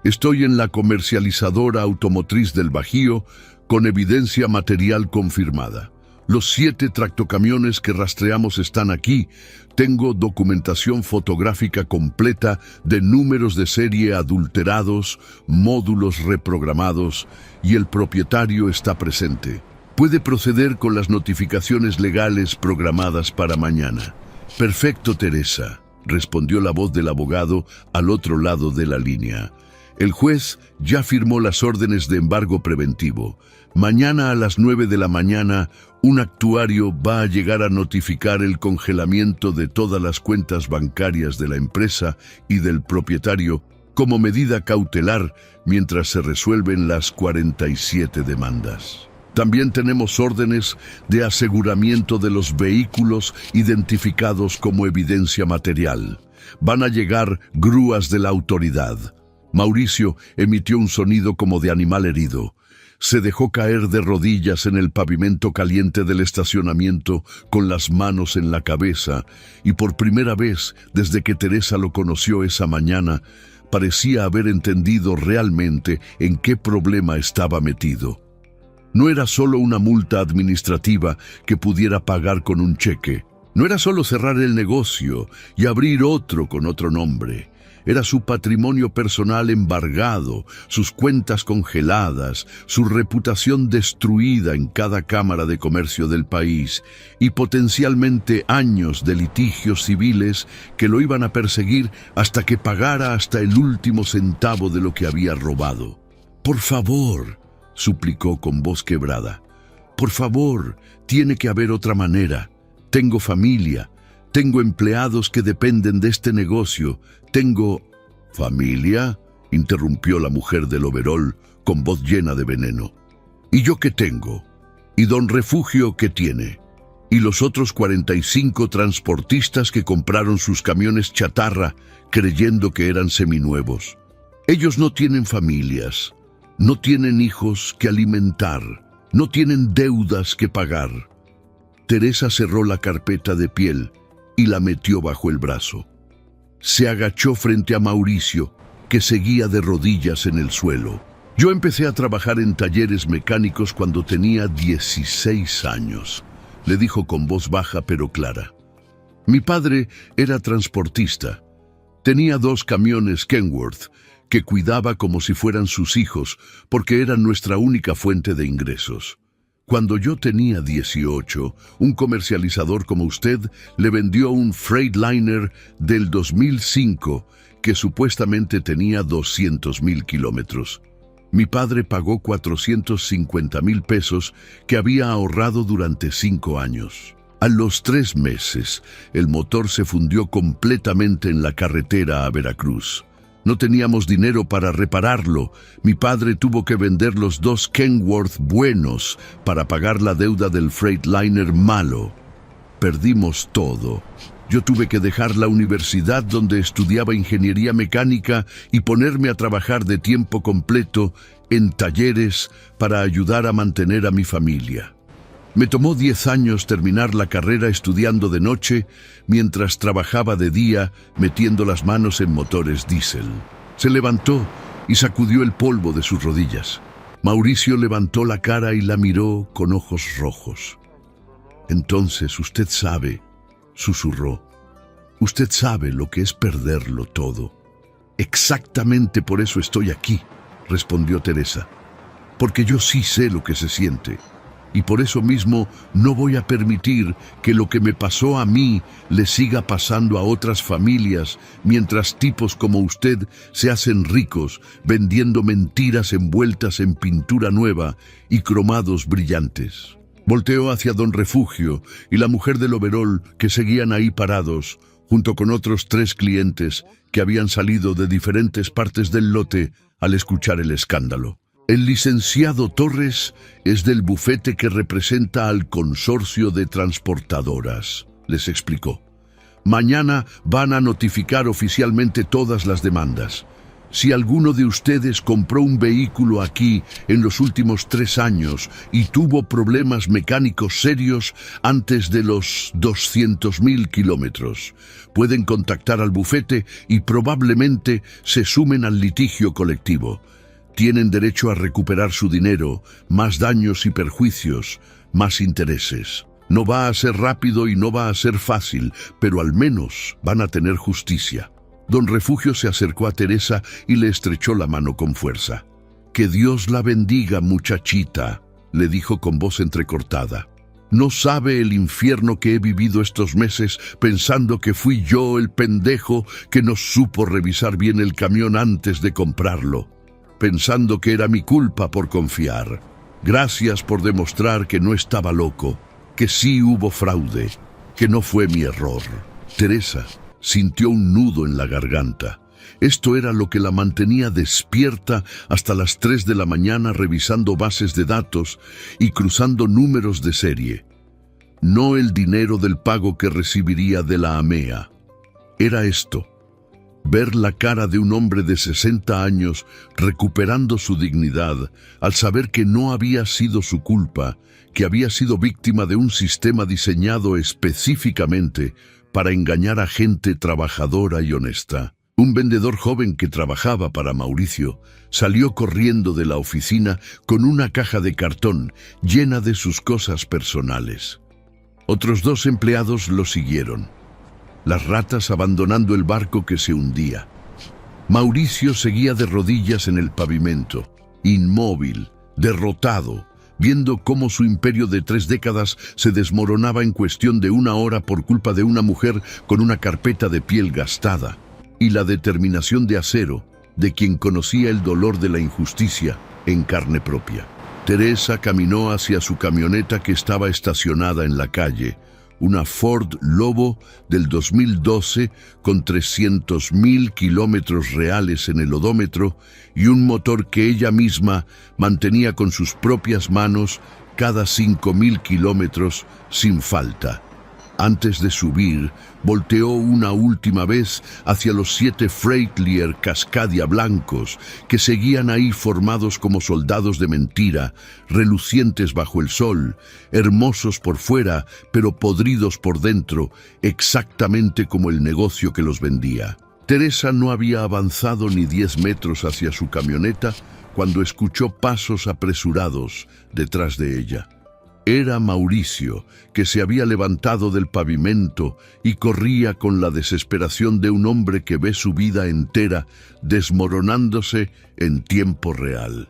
Estoy en la comercializadora automotriz del Bajío con evidencia material confirmada. Los 7 tractocamiones que rastreamos están aquí. Tengo documentación fotográfica completa de números de serie adulterados, módulos reprogramados y el propietario está presente. Puede proceder con las notificaciones legales programadas para mañana. Perfecto, Teresa, respondió la voz del abogado al otro lado de la línea. El juez ya firmó las órdenes de embargo preventivo. Mañana a las 9 de la mañana, un actuario va a llegar a notificar el congelamiento de todas las cuentas bancarias de la empresa y del propietario como medida cautelar mientras se resuelven las 47 demandas. También tenemos órdenes de aseguramiento de los vehículos identificados como evidencia material. Van a llegar grúas de la autoridad. Mauricio emitió un sonido como de animal herido. Se dejó caer de rodillas en el pavimento caliente del estacionamiento con las manos en la cabeza y por primera vez desde que Teresa lo conoció esa mañana, parecía haber entendido realmente en qué problema estaba metido. No era solo una multa administrativa que pudiera pagar con un cheque. No era solo cerrar el negocio y abrir otro con otro nombre. Era su patrimonio personal embargado, sus cuentas congeladas, su reputación destruida en cada cámara de comercio del país y potencialmente años de litigios civiles que lo iban a perseguir hasta que pagara hasta el último centavo de lo que había robado. «Por favor», suplicó con voz quebrada. «Por favor, tiene que haber otra manera. Tengo familia. Tengo empleados que dependen de este negocio. Tengo...» «¿Familia?», interrumpió la mujer del overol con voz llena de veneno. «¿Y yo qué tengo? ¿Y don Refugio qué tiene? ¿Y los otros 45 transportistas que compraron sus camiones chatarra creyendo que eran seminuevos? Ellos no tienen familias, no tienen hijos que alimentar, no tienen deudas que pagar». Teresa cerró la carpeta de piel y la metió bajo el brazo. Se agachó frente a Mauricio, que seguía de rodillas en el suelo. «Yo empecé a trabajar en talleres mecánicos cuando tenía 16 años», le dijo con voz baja pero clara. «Mi padre era transportista. Tenía 2 camiones Kenworth que cuidaba como si fueran sus hijos porque eran nuestra única fuente de ingresos. Cuando yo tenía 18, un comercializador como usted le vendió un Freightliner del 2005 que supuestamente tenía 200.000 kilómetros. Mi padre pagó 450.000 pesos que había ahorrado durante 5 años. A los 3 meses, el motor se fundió completamente en la carretera a Veracruz. No teníamos dinero para repararlo. Mi padre tuvo que vender los 2 Kenworth buenos para pagar la deuda del Freightliner malo. Perdimos todo. Yo tuve que dejar la universidad donde estudiaba ingeniería mecánica y ponerme a trabajar de tiempo completo en talleres para ayudar a mantener a mi familia. Me tomó 10 años terminar la carrera estudiando de noche, mientras trabajaba de día metiendo las manos en motores diésel. Se levantó y sacudió el polvo de sus rodillas. Mauricio levantó la cara y la miró con ojos rojos. «Entonces usted sabe», susurró, «usted sabe lo que es perderlo todo». «Exactamente por eso estoy aquí», respondió Teresa. «Porque yo sí sé lo que se siente. Y por eso mismo no voy a permitir que lo que me pasó a mí le siga pasando a otras familias, mientras tipos como usted se hacen ricos vendiendo mentiras envueltas en pintura nueva y cromados brillantes». Volteó hacia don Refugio y la mujer del overol que seguían ahí parados, junto con otros 3 clientes que habían salido de diferentes partes del lote al escuchar el escándalo. «El licenciado Torres es del bufete que representa al consorcio de transportadoras», les explicó. «Mañana van a notificar oficialmente todas las demandas. Si alguno de ustedes compró un vehículo aquí en los últimos 3 años y tuvo problemas mecánicos serios antes de los 200.000 kilómetros, pueden contactar al bufete y probablemente se sumen al litigio colectivo. Tienen derecho a recuperar su dinero, más daños y perjuicios, más intereses. No va a ser rápido y no va a ser fácil, pero al menos van a tener justicia». Don Refugio se acercó a Teresa y le estrechó la mano con fuerza. «Que Dios la bendiga, muchachita», le dijo con voz entrecortada. «No sabe el infierno que he vivido estos meses pensando que fui yo el pendejo que no supo revisar bien el camión antes de comprarlo. Pensando que era mi culpa por confiar. Gracias por demostrar que no estaba loco, que sí hubo fraude, que no fue mi error». Teresa sintió un nudo en la garganta. Esto era lo que la mantenía despierta hasta las 3 de la mañana revisando bases de datos y cruzando números de serie. No el dinero del pago que recibiría de la AMEA. Era esto: ver la cara de un hombre de 60 años recuperando su dignidad al saber que no había sido su culpa, que había sido víctima de un sistema diseñado específicamente para engañar a gente trabajadora y honesta. Un vendedor joven que trabajaba para Mauricio salió corriendo de la oficina con una caja de cartón llena de sus cosas personales. Otros 2 empleados lo siguieron, las ratas abandonando el barco que se hundía. Mauricio seguía de rodillas en el pavimento, inmóvil, derrotado, viendo cómo su imperio de 3 décadas se desmoronaba en cuestión de 1 hora por culpa de una mujer con una carpeta de piel gastada, y la determinación de acero de quien conocía el dolor de la injusticia en carne propia. Teresa caminó hacia su camioneta que estaba estacionada en la calle, una Ford Lobo del 2012 con 300.000 kilómetros reales en el odómetro y un motor que ella misma mantenía con sus propias manos cada 5.000 kilómetros sin falta. Antes de subir, volteó una última vez hacia los 7 Freightliner Cascadia blancos que seguían ahí formados como soldados de mentira, relucientes bajo el sol, hermosos por fuera, pero podridos por dentro, exactamente como el negocio que los vendía. Teresa no había avanzado ni 10 metros hacia su camioneta cuando escuchó pasos apresurados detrás de ella. Era Mauricio, que se había levantado del pavimento y corría con la desesperación de un hombre que ve su vida entera desmoronándose en tiempo real.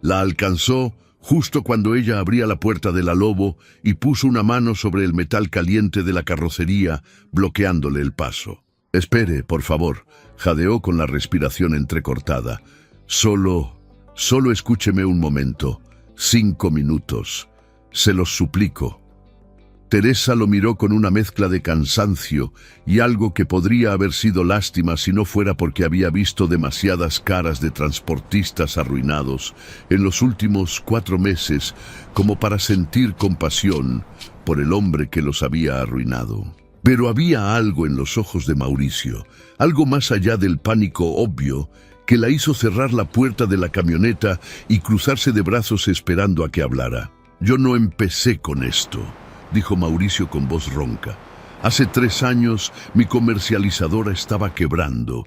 La alcanzó justo cuando ella abría la puerta de la Lobo y puso una mano sobre el metal caliente de la carrocería, bloqueándole el paso. «Espere, por favor», jadeó con la respiración entrecortada. Solo escúcheme un momento. 5 minutos. Se los suplico». Teresa lo miró con una mezcla de cansancio y algo que podría haber sido lástima si no fuera porque había visto demasiadas caras de transportistas arruinados en los últimos 4 meses como para sentir compasión por el hombre que los había arruinado. Pero había algo en los ojos de Mauricio, algo más allá del pánico obvio, que la hizo cerrar la puerta de la camioneta y cruzarse de brazos esperando a que hablara. «Yo no empecé con esto», dijo Mauricio con voz ronca. «Hace 3 años mi comercializadora estaba quebrando.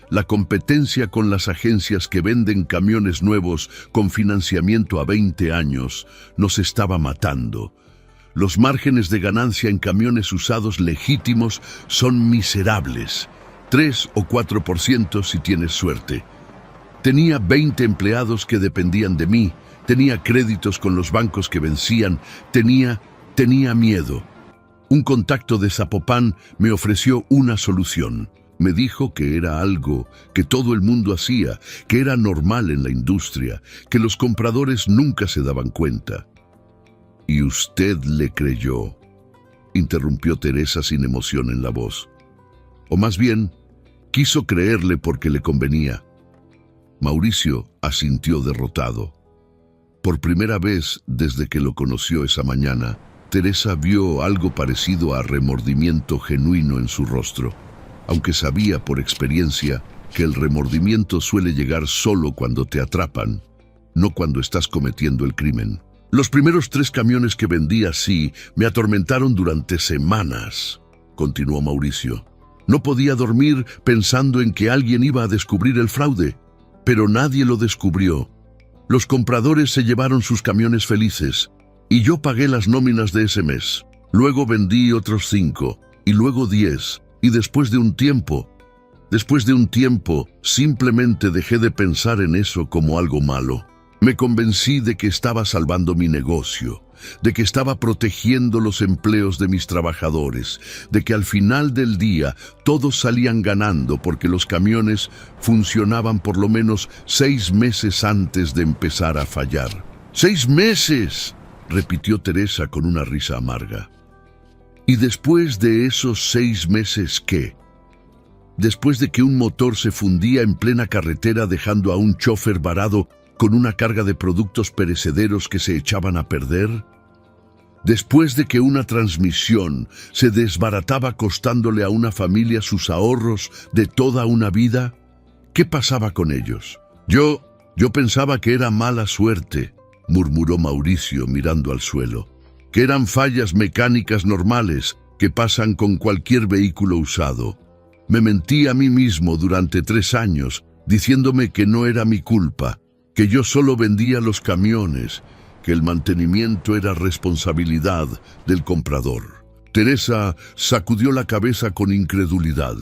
La competencia con las agencias que venden camiones nuevos con financiamiento a 20 años nos estaba matando. Los márgenes de ganancia en camiones usados legítimos son miserables, 3 o 4% si tienes suerte. Tenía 20 empleados que dependían de mí, tenía créditos con los bancos que vencían, tenía miedo. Un contacto de Zapopan me ofreció una solución. Me dijo que era algo que todo el mundo hacía, que era normal en la industria, que los compradores nunca se daban cuenta». «¿Y usted le creyó?», interrumpió Teresa sin emoción en la voz. «O más bien, quiso creerle porque le convenía». Mauricio asintió derrotado. Por primera vez desde que lo conoció esa mañana, Teresa vio algo parecido a remordimiento genuino en su rostro, aunque sabía por experiencia que el remordimiento suele llegar solo cuando te atrapan, no cuando estás cometiendo el crimen. «Los primeros 3 camiones que vendí así me atormentaron durante semanas», continuó Mauricio. «No podía dormir pensando en que alguien iba a descubrir el fraude, pero nadie lo descubrió. Los compradores se llevaron sus camiones felices y yo pagué las nóminas de ese mes. Luego vendí otros 5 y luego 10 y después de un tiempo, simplemente dejé de pensar en eso como algo malo. Me convencí de que estaba salvando mi negocio, de que estaba protegiendo los empleos de mis trabajadores, de que al final del día todos salían ganando porque los camiones funcionaban por lo menos 6 meses antes de empezar a fallar». «¡6 meses!», repitió Teresa con una risa amarga. «¿Y después de esos 6 meses qué? Después de que un motor se fundía en plena carretera dejando a un chofer varado con una carga de productos perecederos que se echaban a perder? Después de que una transmisión se desbarataba costándole a una familia sus ahorros de toda una vida? ¿Qué pasaba con ellos?» Yo pensaba que era mala suerte», murmuró Mauricio mirando al suelo. «Que eran fallas mecánicas normales que pasan con cualquier vehículo usado. Me mentí a mí mismo durante 3 años diciéndome que no era mi culpa, que yo solo vendía los camiones, que el mantenimiento era responsabilidad del comprador». Teresa sacudió la cabeza con incredulidad.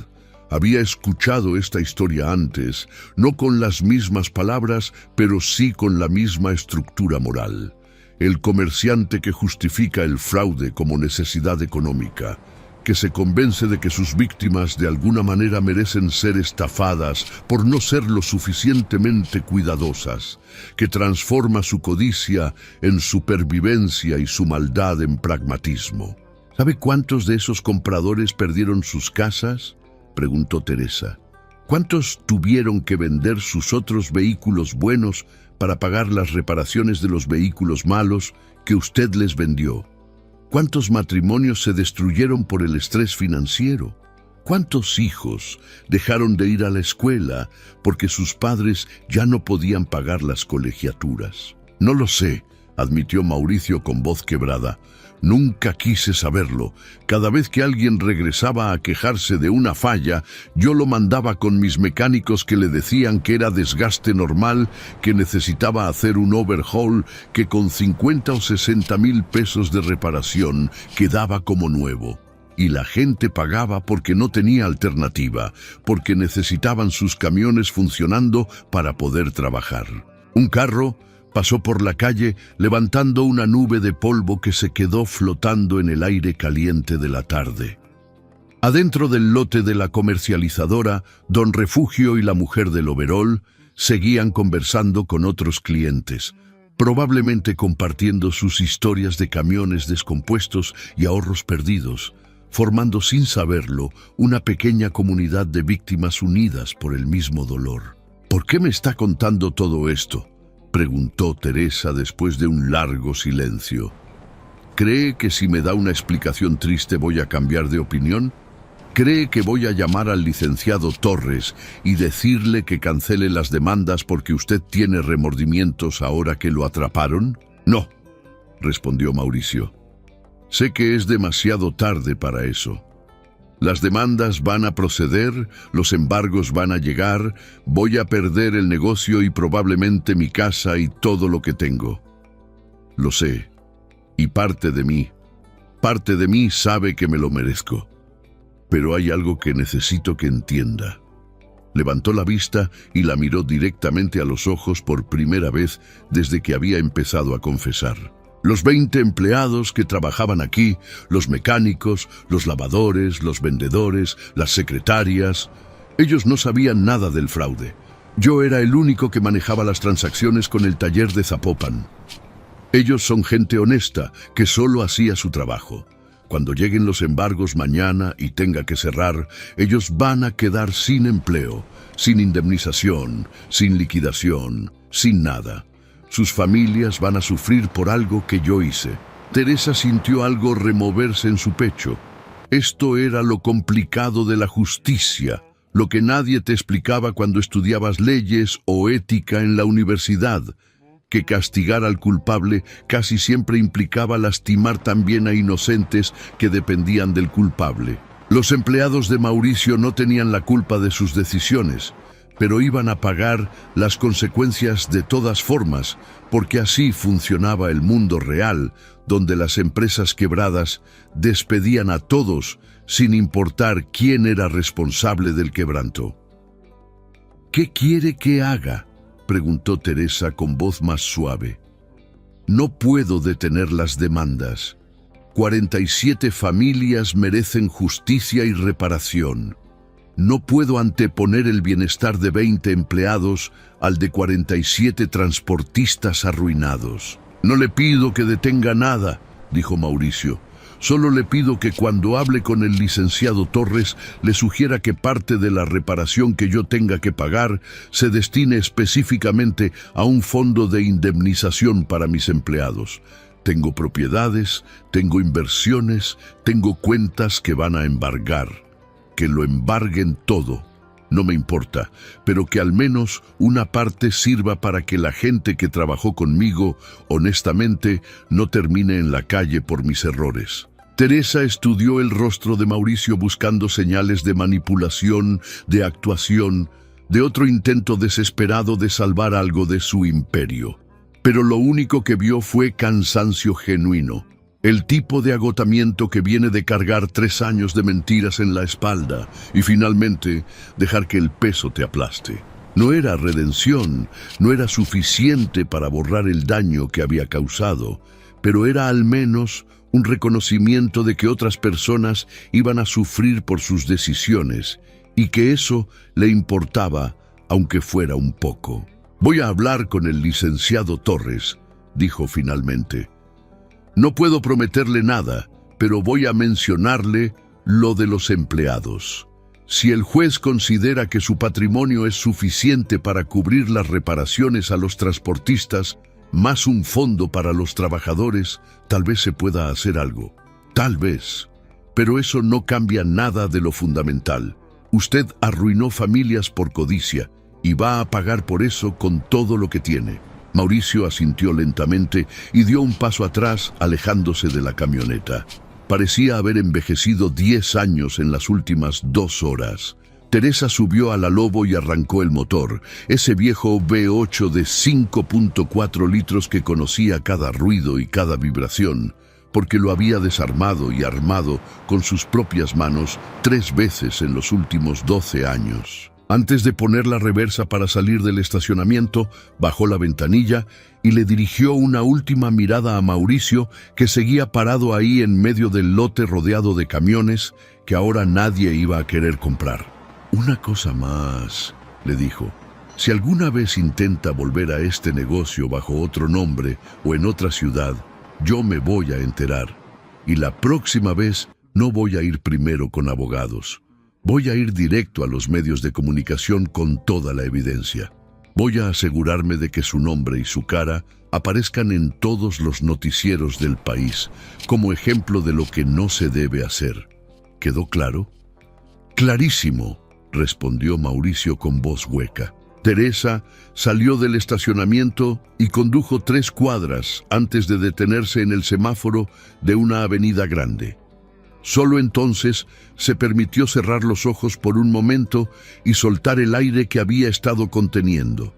Había escuchado esta historia antes, no con las mismas palabras, pero sí con la misma estructura moral. El comerciante que justifica el fraude como necesidad económica, que se convence de que sus víctimas de alguna manera merecen ser estafadas por no ser lo suficientemente cuidadosas, que transforma su codicia en supervivencia y su maldad en pragmatismo. ¿Sabe cuántos de esos compradores perdieron sus casas?, preguntó Teresa. ¿Cuántos tuvieron que vender sus otros vehículos buenos para pagar las reparaciones de los vehículos malos que usted les vendió? ¿Cuántos matrimonios se destruyeron por el estrés financiero? ¿Cuántos hijos dejaron de ir a la escuela porque sus padres ya no podían pagar las colegiaturas? No lo sé, admitió Mauricio con voz quebrada. Nunca quise saberlo. Cada vez que alguien regresaba a quejarse de una falla, yo lo mandaba con mis mecánicos que le decían que era desgaste normal, que necesitaba hacer un overhaul, que con 50 o 60 mil pesos de reparación quedaba como nuevo. Y la gente pagaba porque no tenía alternativa, porque necesitaban sus camiones funcionando para poder trabajar. Un carro pasó por la calle levantando una nube de polvo que se quedó flotando en el aire caliente de la tarde. Adentro del lote de la comercializadora, don Refugio y la mujer del overol seguían conversando con otros clientes. probablemente compartiendo sus historias de camiones descompuestos y ahorros perdidos, formando sin saberlo una pequeña comunidad de víctimas unidas por el mismo dolor. ¿Por qué me está contando todo esto?, preguntó Teresa después de un largo silencio. ¿Cree que si me da una explicación triste voy a cambiar de opinión? ¿Cree que voy a llamar al licenciado Torres y decirle que cancele las demandas porque usted tiene remordimientos ahora que lo atraparon? No, respondió Mauricio. Sé que es demasiado tarde para eso. Las demandas van a proceder, los embargos van a llegar, voy a perder el negocio y probablemente mi casa y todo lo que tengo. Lo sé, y parte de mí sabe que me lo merezco. Pero hay algo que necesito que entienda. Levantó la vista y la miró directamente a los ojos por primera vez desde que había empezado a confesar. Los 20 empleados que trabajaban aquí, los mecánicos, los lavadores, los vendedores, las secretarias, ellos no sabían nada del fraude. Yo era el único que manejaba las transacciones con el taller de Zapopan. Ellos son gente honesta que solo hacía su trabajo. Cuando lleguen los embargos mañana y tenga que cerrar, ellos van a quedar sin empleo, sin indemnización, sin liquidación, sin nada. Sus familias van a sufrir por algo que yo hice. Teresa sintió algo removerse en su pecho. Esto era lo complicado de la justicia, lo que nadie te explicaba cuando estudiabas leyes o ética en la universidad, que castigar al culpable casi siempre implicaba lastimar también a inocentes que dependían del culpable. Los empleados de Mauricio no tenían la culpa de sus decisiones, pero iban a pagar las consecuencias de todas formas, porque así funcionaba el mundo real, donde las empresas quebradas despedían a todos sin importar quién era responsable del quebranto. ¿Qué quiere que haga?, preguntó Teresa con voz más suave. No puedo detener las demandas. 47 familias merecen justicia y reparación. No puedo anteponer el bienestar de 20 empleados al de 47 transportistas arruinados. No le pido que detenga nada, dijo Mauricio. Solo le pido que cuando hable con el licenciado Torres le sugiera que parte de la reparación que yo tenga que pagar se destine específicamente a un fondo de indemnización para mis empleados. Tengo propiedades, tengo inversiones, tengo cuentas que van a embargar. Que lo embarguen todo, no me importa, pero que al menos una parte sirva para que la gente que trabajó conmigo, honestamente, no termine en la calle por mis errores. Teresa estudió el rostro de Mauricio buscando señales de manipulación, de actuación, de otro intento desesperado de salvar algo de su imperio. Pero lo único que vio fue cansancio genuino. El tipo de agotamiento que viene de cargar 3 años de mentiras en la espalda y finalmente dejar que el peso te aplaste. No era redención, no era suficiente para borrar el daño que había causado, pero era al menos un reconocimiento de que otras personas iban a sufrir por sus decisiones y que eso le importaba, aunque fuera un poco. Voy a hablar con el licenciado Torres, dijo finalmente. No puedo prometerle nada, pero voy a mencionarle lo de los empleados. Si el juez considera que su patrimonio es suficiente para cubrir las reparaciones a los transportistas, más un fondo para los trabajadores, tal vez se pueda hacer algo. Tal vez. Pero eso no cambia nada de lo fundamental. Usted arruinó familias por codicia y va a pagar por eso con todo lo que tiene. Mauricio asintió lentamente y dio un paso atrás, alejándose de la camioneta. Parecía haber envejecido 10 años en las últimas 2 horas. Teresa subió a la Lobo y arrancó el motor, ese viejo V8 de 5.4 litros que conocía cada ruido y cada vibración, porque lo había desarmado y armado con sus propias manos 3 veces en los últimos 12 años. Antes de poner la reversa para salir del estacionamiento, bajó la ventanilla y le dirigió una última mirada a Mauricio, que seguía parado ahí en medio del lote rodeado de camiones que ahora nadie iba a querer comprar. Una cosa más, le dijo. Si alguna vez intenta volver a este negocio bajo otro nombre o en otra ciudad, yo me voy a enterar. Y la próxima vez no voy a ir primero con abogados. Voy a ir directo a los medios de comunicación con toda la evidencia. Voy a asegurarme de que su nombre y su cara aparezcan en todos los noticieros del país, como ejemplo de lo que no se debe hacer. ¿Quedó claro? Clarísimo, respondió Mauricio con voz hueca. Teresa salió del estacionamiento y condujo 3 cuadras antes de detenerse en el semáforo de una avenida grande. Solo entonces se permitió cerrar los ojos por un momento y soltar el aire que había estado conteniendo.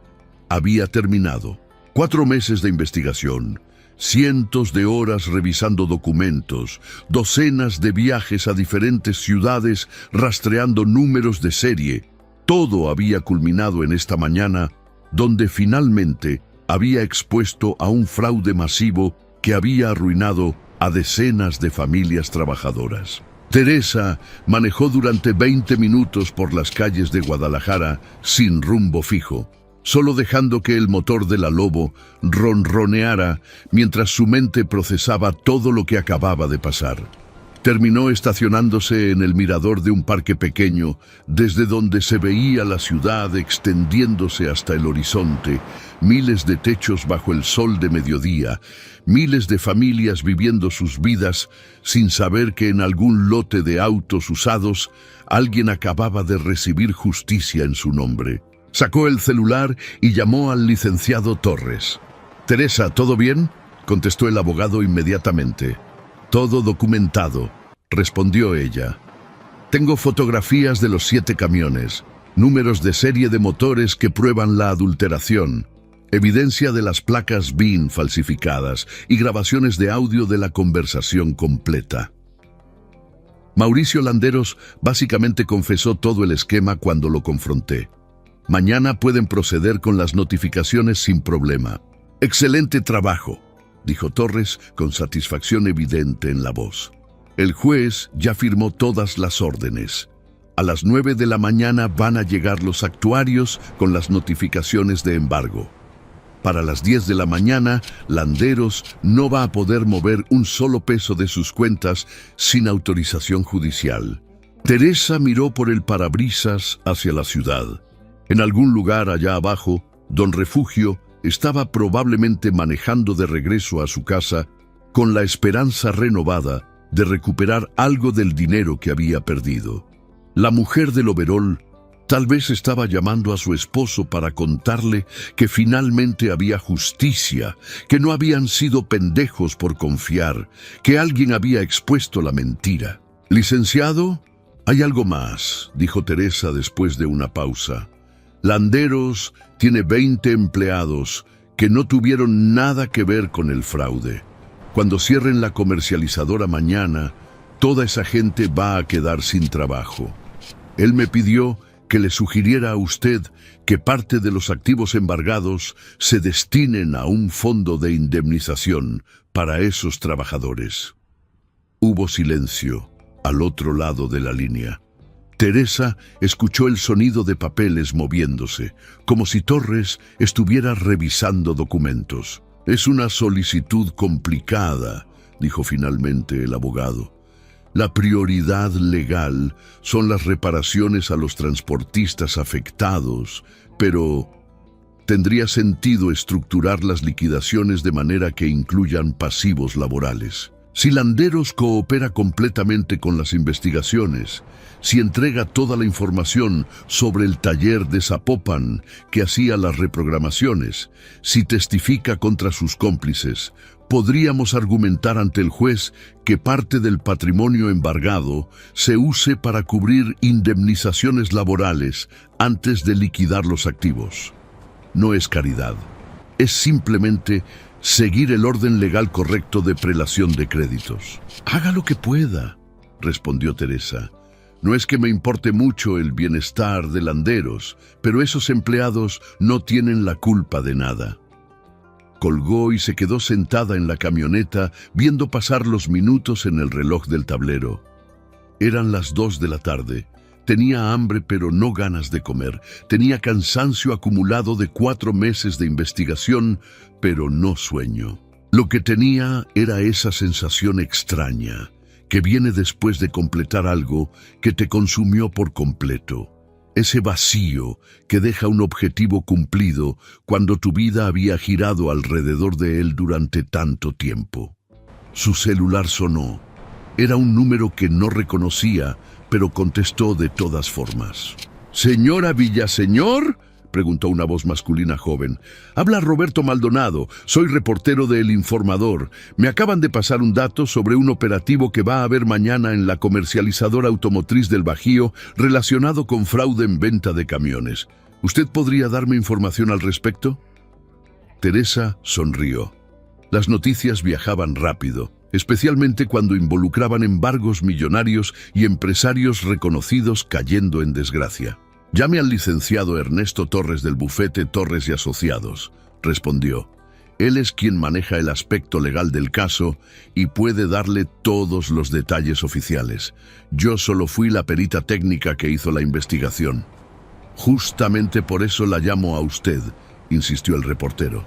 Había terminado. 4 meses de investigación, cientos de horas revisando documentos, docenas de viajes a diferentes ciudades rastreando números de serie. Todo había culminado en esta mañana, donde finalmente había expuesto a un fraude masivo que había arruinado a decenas de familias trabajadoras. Teresa manejó durante 20 minutos por las calles de Guadalajara sin rumbo fijo, solo dejando que el motor de la Lobo ronroneara mientras su mente procesaba todo lo que acababa de pasar. Terminó estacionándose en el mirador de un parque pequeño, desde donde se veía la ciudad extendiéndose hasta el horizonte, miles de techos bajo el sol de mediodía, miles de familias viviendo sus vidas sin saber que en algún lote de autos usados alguien acababa de recibir justicia en su nombre. Sacó el celular y llamó al licenciado Torres. «Teresa, ¿todo bien?», contestó el abogado inmediatamente. «Todo documentado», respondió ella. «Tengo fotografías de los 7 camiones, números de serie de motores que prueban la adulteración, evidencia de las placas VIN falsificadas y grabaciones de audio de la conversación completa». Mauricio Landeros básicamente confesó todo el esquema cuando lo confronté. «Mañana pueden proceder con las notificaciones sin problema». «Excelente trabajo», dijo Torres con satisfacción evidente en la voz. El juez ya firmó todas las órdenes. A las 9 de la mañana van a llegar los actuarios con las notificaciones de embargo. Para las 10 de la mañana, Landeros no va a poder mover un solo peso de sus cuentas sin autorización judicial. Teresa miró por el parabrisas hacia la ciudad. En algún lugar allá abajo, don Refugio estaba probablemente manejando de regreso a su casa con la esperanza renovada de recuperar algo del dinero que había perdido. La mujer del overol tal vez estaba llamando a su esposo para contarle que finalmente había justicia, que no habían sido pendejos por confiar, que alguien había expuesto la mentira. «Licenciado, hay algo más», dijo Teresa después de una pausa. «Landeros tiene 20 empleados que no tuvieron nada que ver con el fraude. Cuando cierren la comercializadora mañana, toda esa gente va a quedar sin trabajo. Él me pidió que le sugiriera a usted que parte de los activos embargados se destinen a un fondo de indemnización para esos trabajadores». Hubo silencio al otro lado de la línea. Teresa escuchó el sonido de papeles moviéndose, como si Torres estuviera revisando documentos. «Es una solicitud complicada», dijo finalmente el abogado. «La prioridad legal son las reparaciones a los transportistas afectados, pero tendría sentido estructurar las liquidaciones de manera que incluyan pasivos laborales. Si Landeros coopera completamente con las investigaciones, si entrega toda la información sobre el taller de Zapopan que hacía las reprogramaciones, si testifica contra sus cómplices, podríamos argumentar ante el juez que parte del patrimonio embargado se use para cubrir indemnizaciones laborales antes de liquidar los activos. No es caridad, es simplemente seguir el orden legal correcto de prelación de créditos». «Haga lo que pueda», respondió Teresa. «No es que me importe mucho el bienestar de Landeros, pero esos empleados no tienen la culpa de nada». Colgó y se quedó sentada en la camioneta viendo pasar los minutos en el reloj del tablero. Eran las 2 de la tarde. Tenía hambre pero no ganas de comer. Tenía cansancio acumulado de 4 meses de investigación, pero no sueño. Lo que tenía era esa sensación extraña que viene después de completar algo que te consumió por completo. Ese vacío que deja un objetivo cumplido cuando tu vida había girado alrededor de él durante tanto tiempo. Su celular sonó. Era un número que no reconocía, pero contestó de todas formas. «¿Señora Villaseñor?», preguntó una voz masculina joven. «Habla Roberto Maldonado, soy reportero de El Informador. Me acaban de pasar un dato sobre un operativo que va a haber mañana en la comercializadora automotriz del Bajío relacionado con fraude en venta de camiones. ¿Usted podría darme información al respecto?». Teresa sonrió. Las noticias viajaban rápido, especialmente cuando involucraban embargos millonarios y empresarios reconocidos cayendo en desgracia. «Llame al licenciado Ernesto Torres del bufete Torres y Asociados», respondió. «Él es quien maneja el aspecto legal del caso y puede darle todos los detalles oficiales. Yo solo fui la perita técnica que hizo la investigación». «Justamente por eso la llamo a usted», insistió el reportero.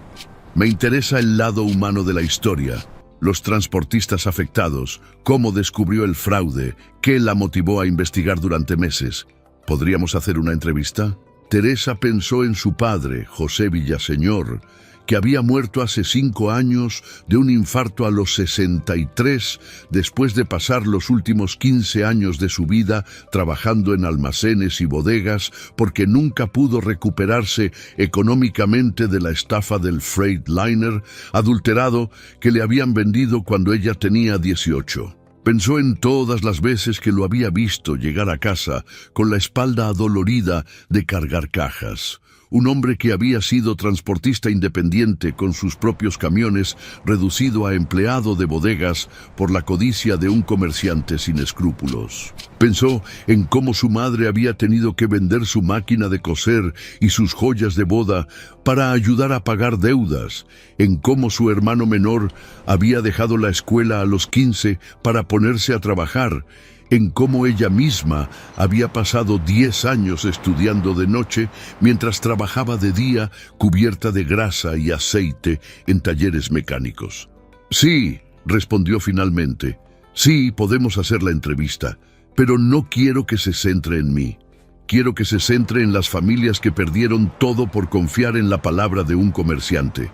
«Me interesa el lado humano de la historia, los transportistas afectados, cómo descubrió el fraude, qué la motivó a investigar durante meses. ¿Podríamos hacer una entrevista?». Teresa pensó en su padre, José Villaseñor, que había muerto hace 5 años de un infarto a los 63, después de pasar los últimos 15 años de su vida trabajando en almacenes y bodegas porque nunca pudo recuperarse económicamente de la estafa del Freightliner adulterado que le habían vendido cuando ella tenía 18. Pensó en todas las veces que lo había visto llegar a casa con la espalda adolorida de cargar cajas. Un hombre que había sido transportista independiente con sus propios camiones, reducido a empleado de bodegas por la codicia de un comerciante sin escrúpulos. Pensó en cómo su madre había tenido que vender su máquina de coser y sus joyas de boda para ayudar a pagar deudas, en cómo su hermano menor había dejado la escuela a los 15 para ponerse a trabajar, en cómo ella misma había pasado 10 años estudiando de noche mientras trabajaba de día cubierta de grasa y aceite en talleres mecánicos. «Sí», respondió finalmente, «sí, podemos hacer la entrevista, pero no quiero que se centre en mí. Quiero que se centre en las familias que perdieron todo por confiar en la palabra de un comerciante.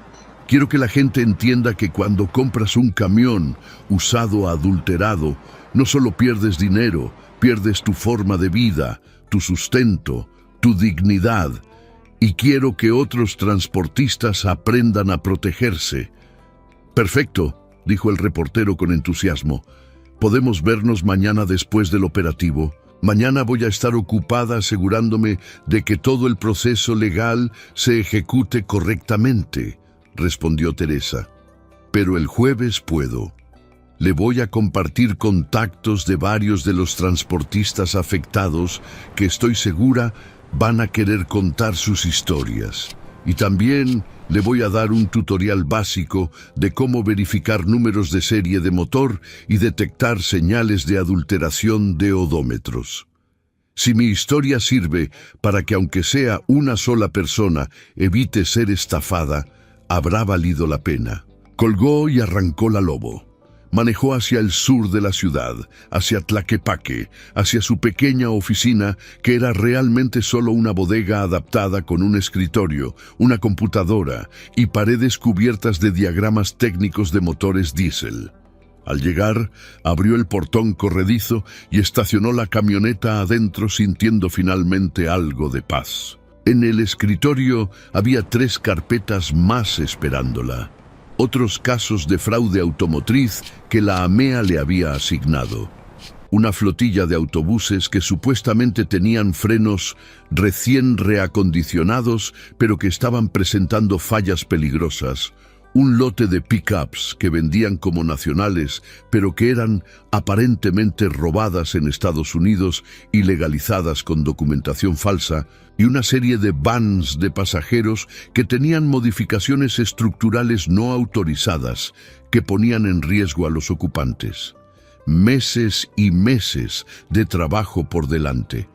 Quiero que la gente entienda que cuando compras un camión usado adulterado, no solo pierdes dinero, pierdes tu forma de vida, tu sustento, tu dignidad. Y quiero que otros transportistas aprendan a protegerse». «Perfecto», dijo el reportero con entusiasmo. «Podemos vernos mañana después del operativo. Mañana voy a estar ocupada asegurándome de que todo el proceso legal se ejecute correctamente», respondió Teresa. «Pero el jueves puedo. Le voy a compartir contactos de varios de los transportistas afectados que estoy segura van a querer contar sus historias. Y también le voy a dar un tutorial básico de cómo verificar números de serie de motor y detectar señales de adulteración de odómetros. Si mi historia sirve para que aunque sea una sola persona evite ser estafada, habrá valido la pena». Colgó y arrancó la Lobo. Manejó hacia el sur de la ciudad, hacia Tlaquepaque, hacia su pequeña oficina, que era realmente solo una bodega adaptada con un escritorio, una computadora y paredes cubiertas de diagramas técnicos de motores diésel. Al llegar, abrió el portón corredizo y estacionó la camioneta adentro sintiendo finalmente algo de paz. En el escritorio había 3 carpetas más esperándola. Otros casos de fraude automotriz que la AMEA le había asignado. Una flotilla de autobuses que supuestamente tenían frenos recién reacondicionados, pero que estaban presentando fallas peligrosas. Un lote de pick-ups que vendían como nacionales, pero que eran aparentemente robadas en Estados Unidos y legalizadas con documentación falsa, y una serie de vans de pasajeros que tenían modificaciones estructurales no autorizadas que ponían en riesgo a los ocupantes. Meses y meses de trabajo por delante.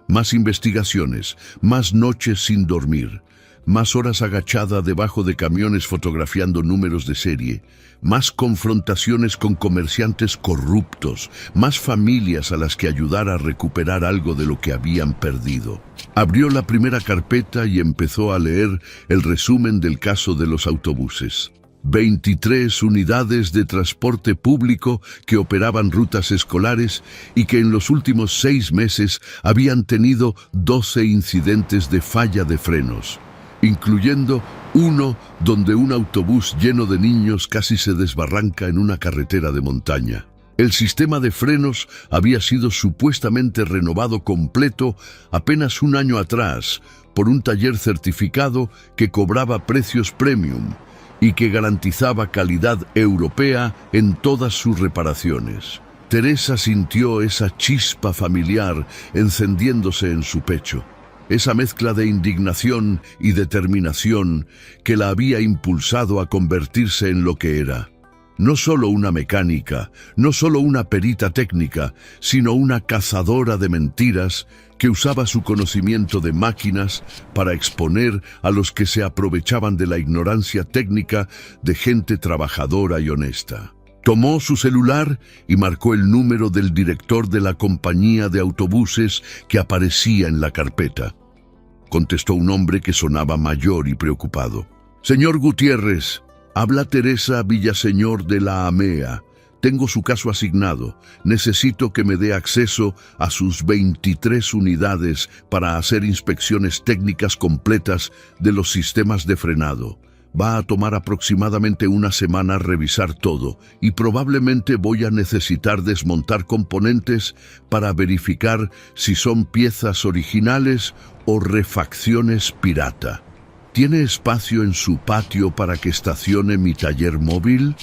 Más investigaciones, más noches sin dormir, más horas agachada debajo de camiones fotografiando números de serie, más confrontaciones con comerciantes corruptos, más familias a las que ayudar a recuperar algo de lo que habían perdido. Abrió la primera carpeta y empezó a leer el resumen del caso de los autobuses. 23 unidades de transporte público que operaban rutas escolares y que en los últimos 6 meses habían tenido 12 incidentes de falla de frenos, incluyendo uno donde un autobús lleno de niños casi se desbarranca en una carretera de montaña. El sistema de frenos había sido supuestamente renovado completo apenas un año atrás por un taller certificado que cobraba precios premium y que garantizaba calidad europea en todas sus reparaciones. Teresa sintió esa chispa familiar encendiéndose en su pecho, esa mezcla de indignación y determinación que la había impulsado a convertirse en lo que era. No solo una mecánica, no solo una perita técnica, sino una cazadora de mentiras que usaba su conocimiento de máquinas para exponer a los que se aprovechaban de la ignorancia técnica de gente trabajadora y honesta. Tomó su celular y marcó el número del director de la compañía de autobuses que aparecía en la carpeta. Contestó un hombre que sonaba mayor y preocupado. «Señor Gutiérrez, habla Teresa Villaseñor de la AMEA. Tengo su caso asignado. Necesito que me dé acceso a sus 23 unidades para hacer inspecciones técnicas completas de los sistemas de frenado. Va a tomar aproximadamente una semana revisar todo y probablemente voy a necesitar desmontar componentes para verificar si son piezas originales o refacciones pirata. ¿Tiene espacio en su patio para que estacione mi taller móvil?»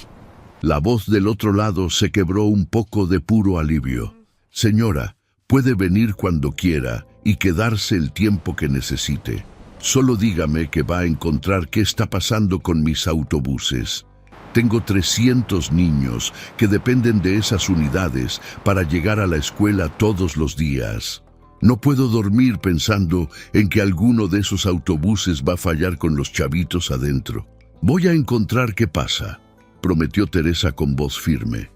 La voz del otro lado se quebró un poco de puro alivio. «Señora, puede venir cuando quiera y quedarse el tiempo que necesite. Solo dígame que va a encontrar qué está pasando con mis autobuses. Tengo 300 niños que dependen de esas unidades para llegar a la escuela todos los días. No puedo dormir pensando en que alguno de esos autobuses va a fallar con los chavitos adentro. Voy a encontrar qué pasa», prometió Teresa con voz firme.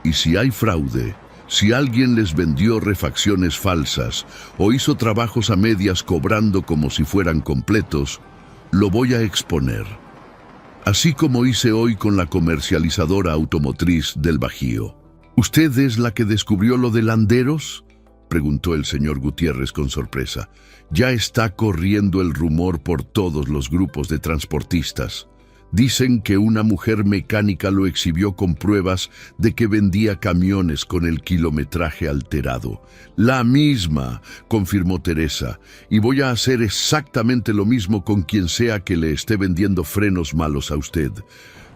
«Y si hay fraude, si alguien les vendió refacciones falsas o hizo trabajos a medias cobrando como si fueran completos, lo voy a exponer. Así como hice hoy con la comercializadora automotriz del Bajío». «¿Usted es la que descubrió lo de Landeros?», preguntó el señor Gutiérrez con sorpresa. «Ya está corriendo el rumor por todos los grupos de transportistas. Dicen que una mujer mecánica lo exhibió con pruebas de que vendía camiones con el kilometraje alterado». «La misma», confirmó Teresa, «y voy a hacer exactamente lo mismo con quien sea que le esté vendiendo frenos malos a usted.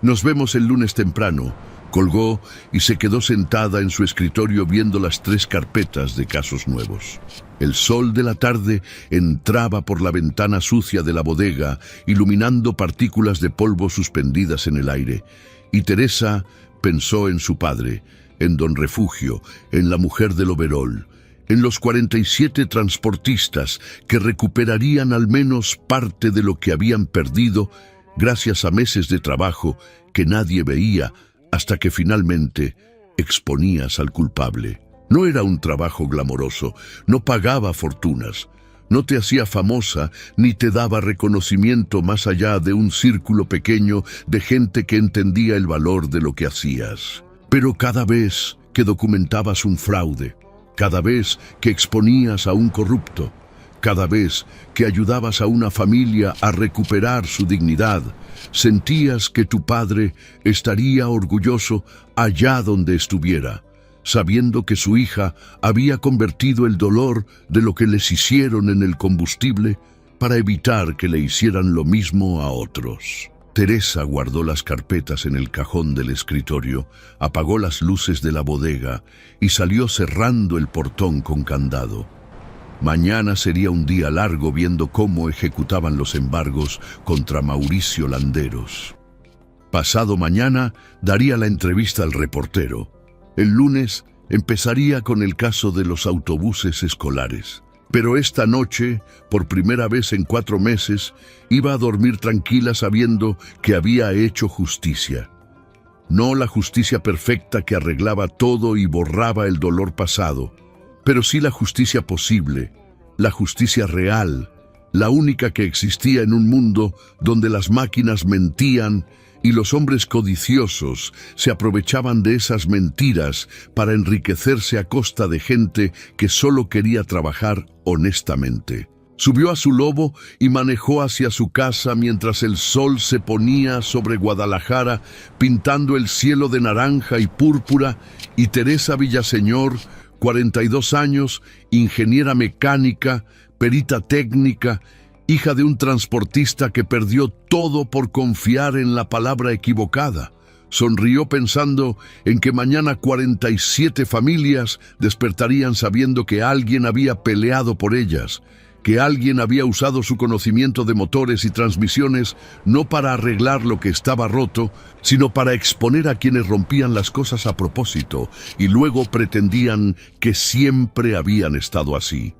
Nos vemos el lunes temprano». Colgó y se quedó sentada en su escritorio viendo las 3 carpetas de casos nuevos. El sol de la tarde entraba por la ventana sucia de la bodega, iluminando partículas de polvo suspendidas en el aire, y Teresa pensó en su padre, en Don Refugio, en la mujer del overol, en los 47 transportistas que recuperarían al menos parte de lo que habían perdido gracias a meses de trabajo que nadie veía hasta que finalmente exponías al culpable. No era un trabajo glamoroso, no pagaba fortunas, no te hacía famosa ni te daba reconocimiento más allá de un círculo pequeño de gente que entendía el valor de lo que hacías. Pero cada vez que documentabas un fraude, cada vez que exponías a un corrupto, cada vez que ayudabas a una familia a recuperar su dignidad, sentías que tu padre estaría orgulloso allá donde estuviera, sabiendo que su hija había convertido el dolor de lo que les hicieron en el combustible para evitar que le hicieran lo mismo a otros. Teresa guardó las carpetas en el cajón del escritorio, apagó las luces de la bodega y salió cerrando el portón con candado. Mañana sería un día largo viendo cómo ejecutaban los embargos contra Mauricio Landeros. Pasado mañana daría la entrevista al reportero. El lunes empezaría con el caso de los autobuses escolares. Pero esta noche, por primera vez en 4 meses, iba a dormir tranquila sabiendo que había hecho justicia. No la justicia perfecta que arreglaba todo y borraba el dolor pasado, pero sí la justicia posible, la justicia real, la única que existía en un mundo donde las máquinas mentían y los hombres codiciosos se aprovechaban de esas mentiras para enriquecerse a costa de gente que solo quería trabajar honestamente. Subió a su lobo y manejó hacia su casa mientras el sol se ponía sobre Guadalajara, pintando el cielo de naranja y púrpura, y Teresa Villaseñor, 42 años, ingeniera mecánica, perita técnica, hija de un transportista que perdió todo por confiar en la palabra equivocada. Sonrió pensando en que mañana 47 familias despertarían sabiendo que alguien había peleado por ellas, que alguien había usado su conocimiento de motores y transmisiones no para arreglar lo que estaba roto, sino para exponer a quienes rompían las cosas a propósito y luego pretendían que siempre habían estado así.